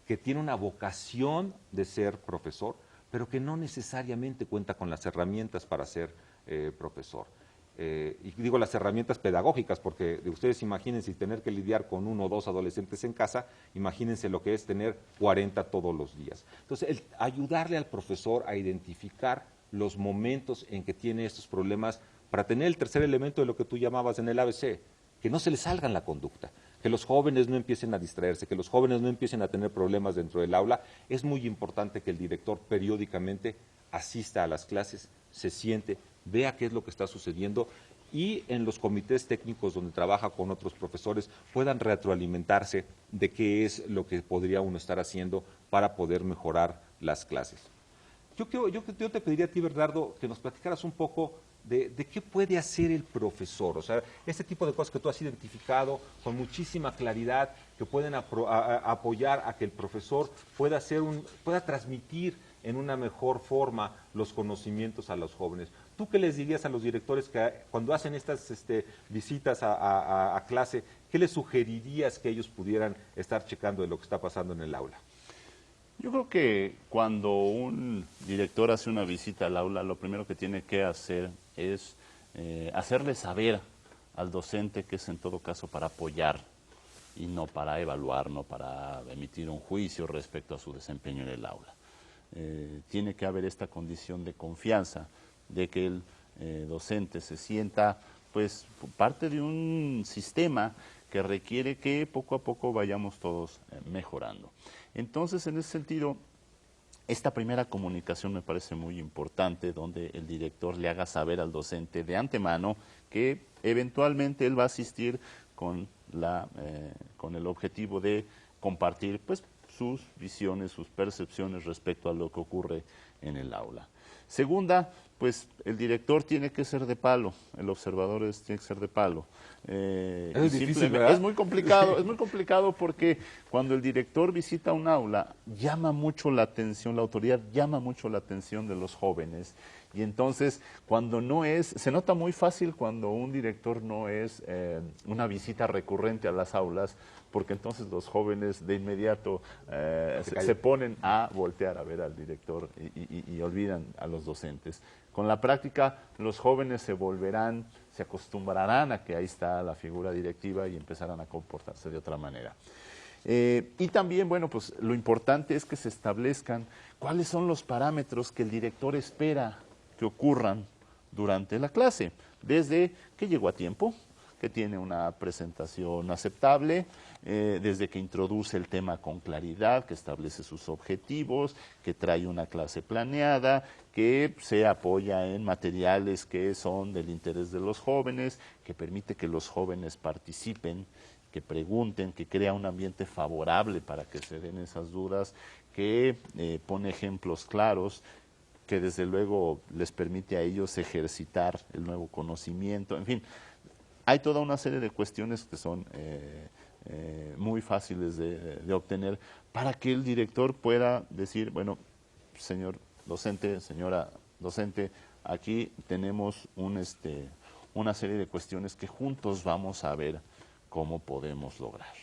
que tiene una vocación de ser profesor, pero que no necesariamente cuenta con las herramientas para ser profesor. Y digo las herramientas pedagógicas, porque ustedes imagínense tener que lidiar con 1 o 2 adolescentes en casa, imagínense lo que es tener 40 todos los días. Entonces, ayudarle al profesor a identificar los momentos en que tiene estos problemas para tener el tercer elemento de lo que tú llamabas en el ABC, que no se les salga la conducta, que los jóvenes no empiecen a distraerse, que los jóvenes no empiecen a tener problemas dentro del aula. Es muy importante que el director periódicamente asista a las clases, se siente, vea qué es lo que está sucediendo y en los comités técnicos donde trabaja con otros profesores puedan retroalimentarse de qué es lo que podría uno estar haciendo para poder mejorar las clases. Yo te pediría a ti, Bernardo, que nos platicaras un poco de qué puede hacer el profesor, o sea, este tipo de cosas que tú has identificado con muchísima claridad, que pueden apoyar a que el profesor pueda transmitir en una mejor forma los conocimientos a los jóvenes. ¿Tú qué les dirías a los directores que cuando hacen estas visitas a clase, qué les sugerirías que ellos pudieran estar checando de lo que está pasando en el aula? Yo creo que cuando un director hace una visita al aula, lo primero que tiene que hacer es hacerle saber al docente que es en todo caso para apoyar y no para evaluar, no para emitir un juicio respecto a su desempeño en el aula. Tiene que haber esta condición de confianza, de que el docente se sienta pues parte de un sistema que requiere que poco a poco vayamos todos mejorando. Entonces, en ese sentido, esta primera comunicación me parece muy importante, donde el director le haga saber al docente de antemano que eventualmente él va a asistir con el objetivo de compartir pues, sus visiones, sus percepciones respecto a lo que ocurre en el aula. Segunda, pues el director tiene que ser de palo, el observador tiene que ser de palo. Es difícil, ¿verdad? Es muy complicado porque cuando el director visita un aula, llama mucho la atención, la autoridad llama mucho la atención de los jóvenes. Y entonces, cuando no es, se nota muy fácil cuando un director no es una visita recurrente a las aulas, porque entonces los jóvenes de inmediato se ponen a voltear a ver al director y olvidan a los docentes. Con la práctica, los jóvenes se acostumbrarán a que ahí está la figura directiva y empezarán a comportarse de otra manera. Y también, bueno, pues lo importante es que se establezcan cuáles son los parámetros que el director espera que ocurran durante la clase, desde que llegó a tiempo, que tiene una presentación aceptable, desde que introduce el tema con claridad, que establece sus objetivos, que trae una clase planeada, que se apoya en materiales que son del interés de los jóvenes, que permite que los jóvenes participen, que pregunten, que crea un ambiente favorable para que se den esas dudas, que pone ejemplos claros, que desde luego les permite a ellos ejercitar el nuevo conocimiento, en fin. Hay toda una serie de cuestiones que son muy fáciles de obtener para que el director pueda decir, bueno, señor docente, señora docente, aquí tenemos una serie de cuestiones que juntos vamos a ver cómo podemos lograr.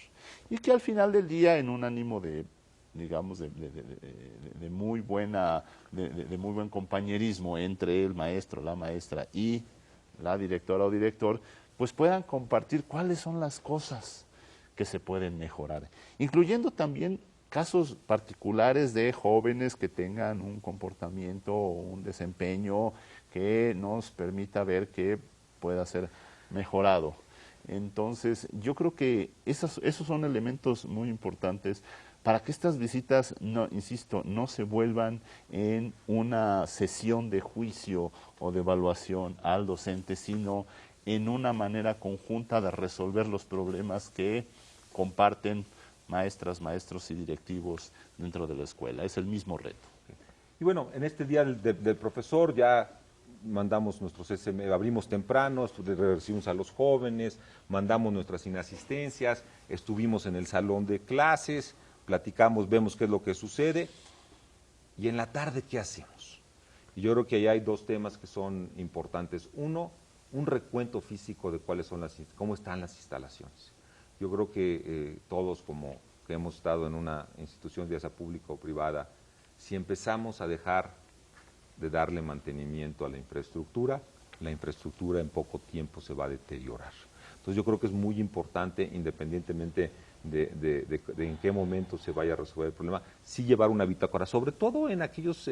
Y que al final del día, en un ánimo de muy buen compañerismo entre el maestro, la maestra y la directora o director, pues puedan compartir cuáles son las cosas que se pueden mejorar, incluyendo también casos particulares de jóvenes que tengan un comportamiento o un desempeño que nos permita ver que pueda ser mejorado. Entonces, yo creo que esos son elementos muy importantes para que estas visitas, no, insisto, no se vuelvan en una sesión de juicio o de evaluación al docente, sino en una manera conjunta de resolver los problemas que comparten maestras, maestros y directivos dentro de la escuela. Es el mismo reto. Y bueno, en este día del profesor ya mandamos nuestros abrimos temprano, recibimos a los jóvenes, mandamos nuestras inasistencias, estuvimos en el salón de clases, platicamos, vemos qué es lo que sucede, y en la tarde, ¿qué hacemos? Y yo creo que ahí hay dos temas que son importantes. Uno, un recuento físico de cómo están las instalaciones. Yo creo que todos, como que hemos estado en una institución, ya sea pública o privada, si empezamos a dejar de darle mantenimiento a la infraestructura en poco tiempo se va a deteriorar. Entonces yo creo que es muy importante, independientemente de en qué momento se vaya a resolver el problema, sí llevar una bitácora, sobre todo en aquellos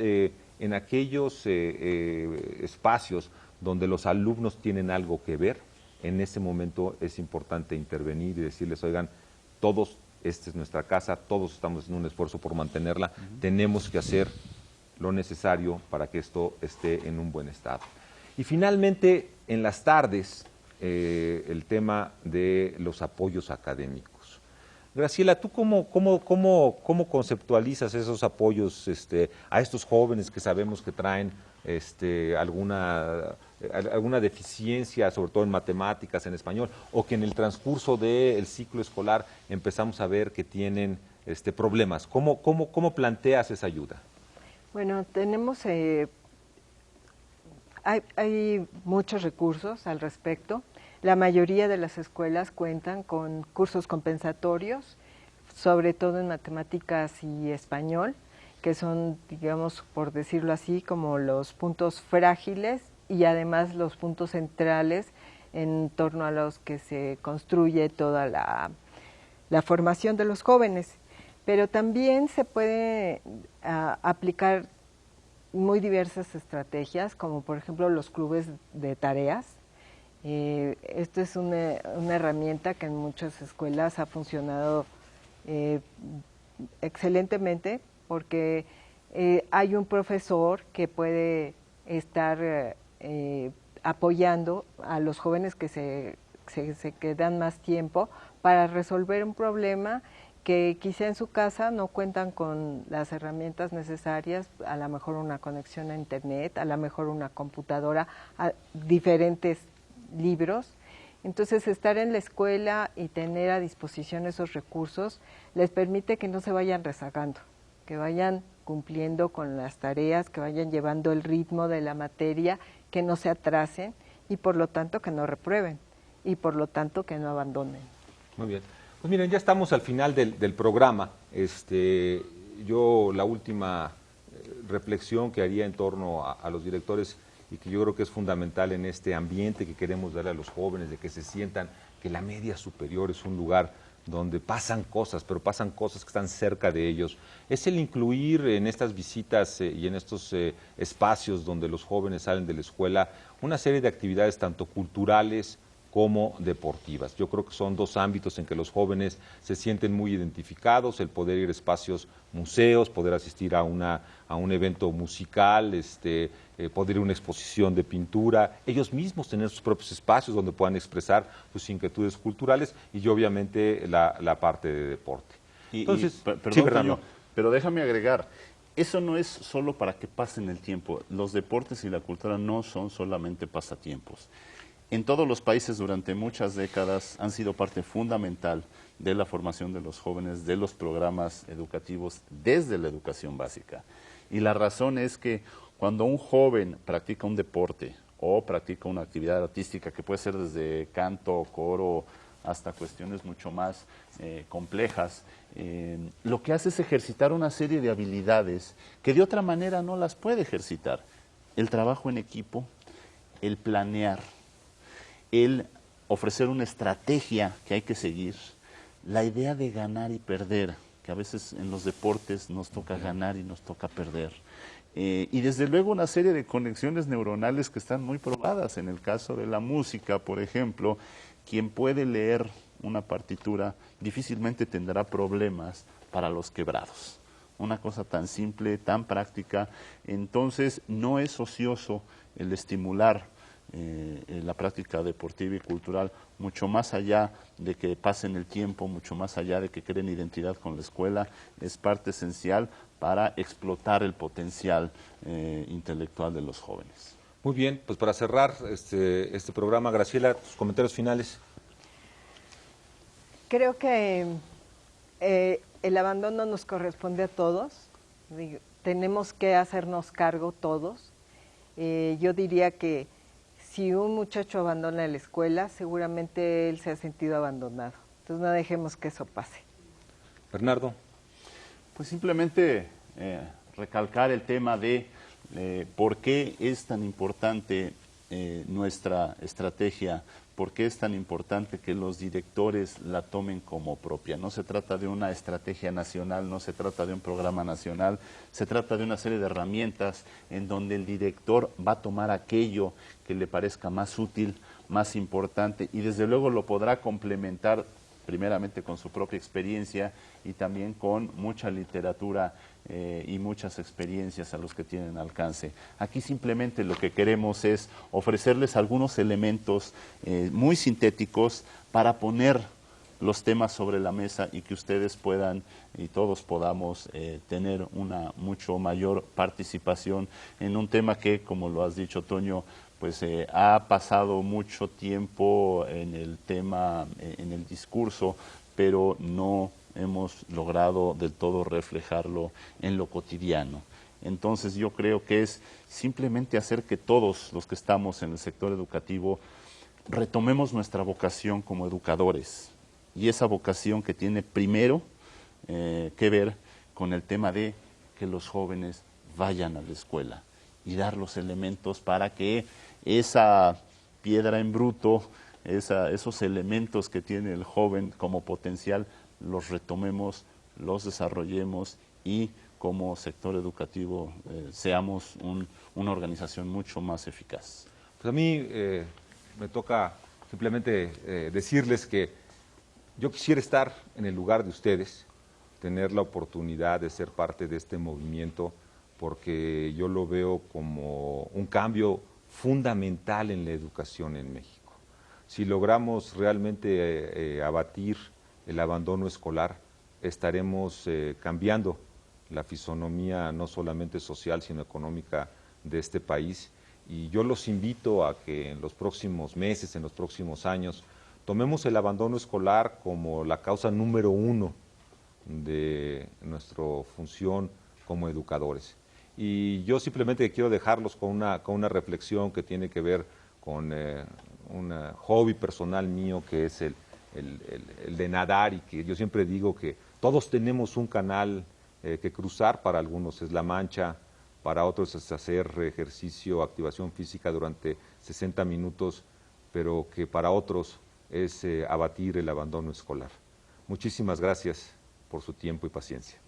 espacios donde los alumnos tienen algo que ver. En ese momento es importante intervenir y decirles, oigan, todos, esta es nuestra casa, todos estamos haciendo un esfuerzo por mantenerla, tenemos que hacer lo necesario para que esto esté en un buen estado. Y finalmente, en las tardes, el tema de los apoyos académicos. Graciela, ¿tú cómo conceptualizas esos apoyos a estos jóvenes que sabemos que traen alguna deficiencia, sobre todo en matemáticas, en español, o que en el transcurso del ciclo escolar empezamos a ver que tienen problemas? ¿Cómo planteas esa ayuda? Bueno, tenemos, hay muchos recursos al respecto. La mayoría de las escuelas cuentan con cursos compensatorios, sobre todo en matemáticas y español, que son, digamos, por decirlo así, como los puntos frágiles y además los puntos centrales en torno a los que se construye toda la formación de los jóvenes. Pero también se puede aplicar muy diversas estrategias, como por ejemplo los clubes de tareas. Esto es una herramienta que en muchas escuelas ha funcionado excelentemente, porque hay un profesor que puede estar apoyando a los jóvenes que se quedan más tiempo para resolver un problema que quizá en su casa no cuentan con las herramientas necesarias, a lo mejor una conexión a internet, a lo mejor una computadora, diferentes libros. Entonces, estar en la escuela y tener a disposición esos recursos les permite que no se vayan rezagando, que vayan cumpliendo con las tareas, que vayan llevando el ritmo de la materia, que no se atrasen y por lo tanto que no reprueben y por lo tanto que no abandonen. Muy bien. Pues miren, ya estamos al final del programa. Yo la última reflexión que haría en torno a los directores y que yo creo que es fundamental en este ambiente que queremos darle a los jóvenes, de que se sientan que la media superior es un lugar donde pasan cosas, pero pasan cosas que están cerca de ellos, es el incluir en estas visitas y en estos espacios donde los jóvenes salen de la escuela una serie de actividades tanto culturales como deportivas. Yo creo que son dos ámbitos en que los jóvenes se sienten muy identificados, el poder ir a espacios, museos, poder asistir a un evento musical, poder ir a una exposición de pintura, ellos mismos tener sus propios espacios donde puedan expresar sus inquietudes culturales y obviamente la parte de deporte. Entonces, perdón, sí, Toño, pero déjame agregar, eso no es solo para que pasen el tiempo. Los deportes y la cultura no son solamente pasatiempos. En todos los países durante muchas décadas han sido parte fundamental de la formación de los jóvenes, de los programas educativos desde la educación básica. Y la razón es que cuando un joven practica un deporte o practica una actividad artística que puede ser desde canto, coro, hasta cuestiones mucho más complejas, lo que hace es ejercitar una serie de habilidades que de otra manera no las puede ejercitar. El trabajo en equipo, el planear, el ofrecer una estrategia que hay que seguir, la idea de ganar y perder, que a veces en los deportes nos toca ganar y nos toca perder. Y desde luego una serie de conexiones neuronales que están muy probadas. En el caso de la música, por ejemplo, quien puede leer una partitura difícilmente tendrá problemas para los quebrados. Una cosa tan simple, tan práctica. Entonces no es ocioso el estimular la práctica deportiva y cultural, mucho más allá de que pasen el tiempo, mucho más allá de que creen identidad con la escuela, es parte esencial para explotar el potencial intelectual de los jóvenes. Muy bien, pues para cerrar este programa, Graciela, tus comentarios finales. Creo que el abandono nos corresponde a todos, tenemos que hacernos cargo todos. Yo diría que si un muchacho abandona la escuela, seguramente él se ha sentido abandonado. Entonces no dejemos que eso pase. Bernardo. Pues simplemente recalcar el tema de por qué es tan importante nuestra estrategia, por qué es tan importante que los directores la tomen como propia. No se trata de una estrategia nacional, no se trata de un programa nacional, se trata de una serie de herramientas en donde el director va a tomar aquello que le parezca más útil, más importante y desde luego lo podrá complementar primeramente con su propia experiencia y también con mucha literatura y muchas experiencias a los que tienen alcance. Aquí simplemente lo que queremos es ofrecerles algunos elementos muy sintéticos para poner los temas sobre la mesa y que ustedes puedan y todos podamos tener una mucho mayor participación en un tema que, como lo has dicho, Toño, pues ha pasado mucho tiempo en el tema, en el discurso, pero no hemos logrado del todo reflejarlo en lo cotidiano. Entonces yo creo que es simplemente hacer que todos los que estamos en el sector educativo retomemos nuestra vocación como educadores y esa vocación que tiene primero que ver con el tema de que los jóvenes vayan a la escuela y dar los elementos para que esa piedra en bruto, esos elementos que tiene el joven como potencial, los retomemos, los desarrollemos y como sector educativo seamos una organización mucho más eficaz. Pues a mí me toca simplemente decirles que yo quisiera estar en el lugar de ustedes, tener la oportunidad de ser parte de este movimiento, porque yo lo veo como un cambio fundamental en la educación en México. Si logramos realmente abatir el abandono escolar, estaremos cambiando la fisonomía no solamente social, sino económica de este país. Y yo los invito a que en los próximos meses, en los próximos años, tomemos el abandono escolar como la causa número 1 de nuestra función como educadores. Y yo simplemente quiero dejarlos con una reflexión que tiene que ver con un hobby personal mío, que es el de nadar, y que yo siempre digo que todos tenemos un canal que cruzar. Para algunos es la mancha, para otros es hacer ejercicio, activación física durante 60 minutos, pero que para otros es abatir el abandono escolar. Muchísimas gracias por su tiempo y paciencia.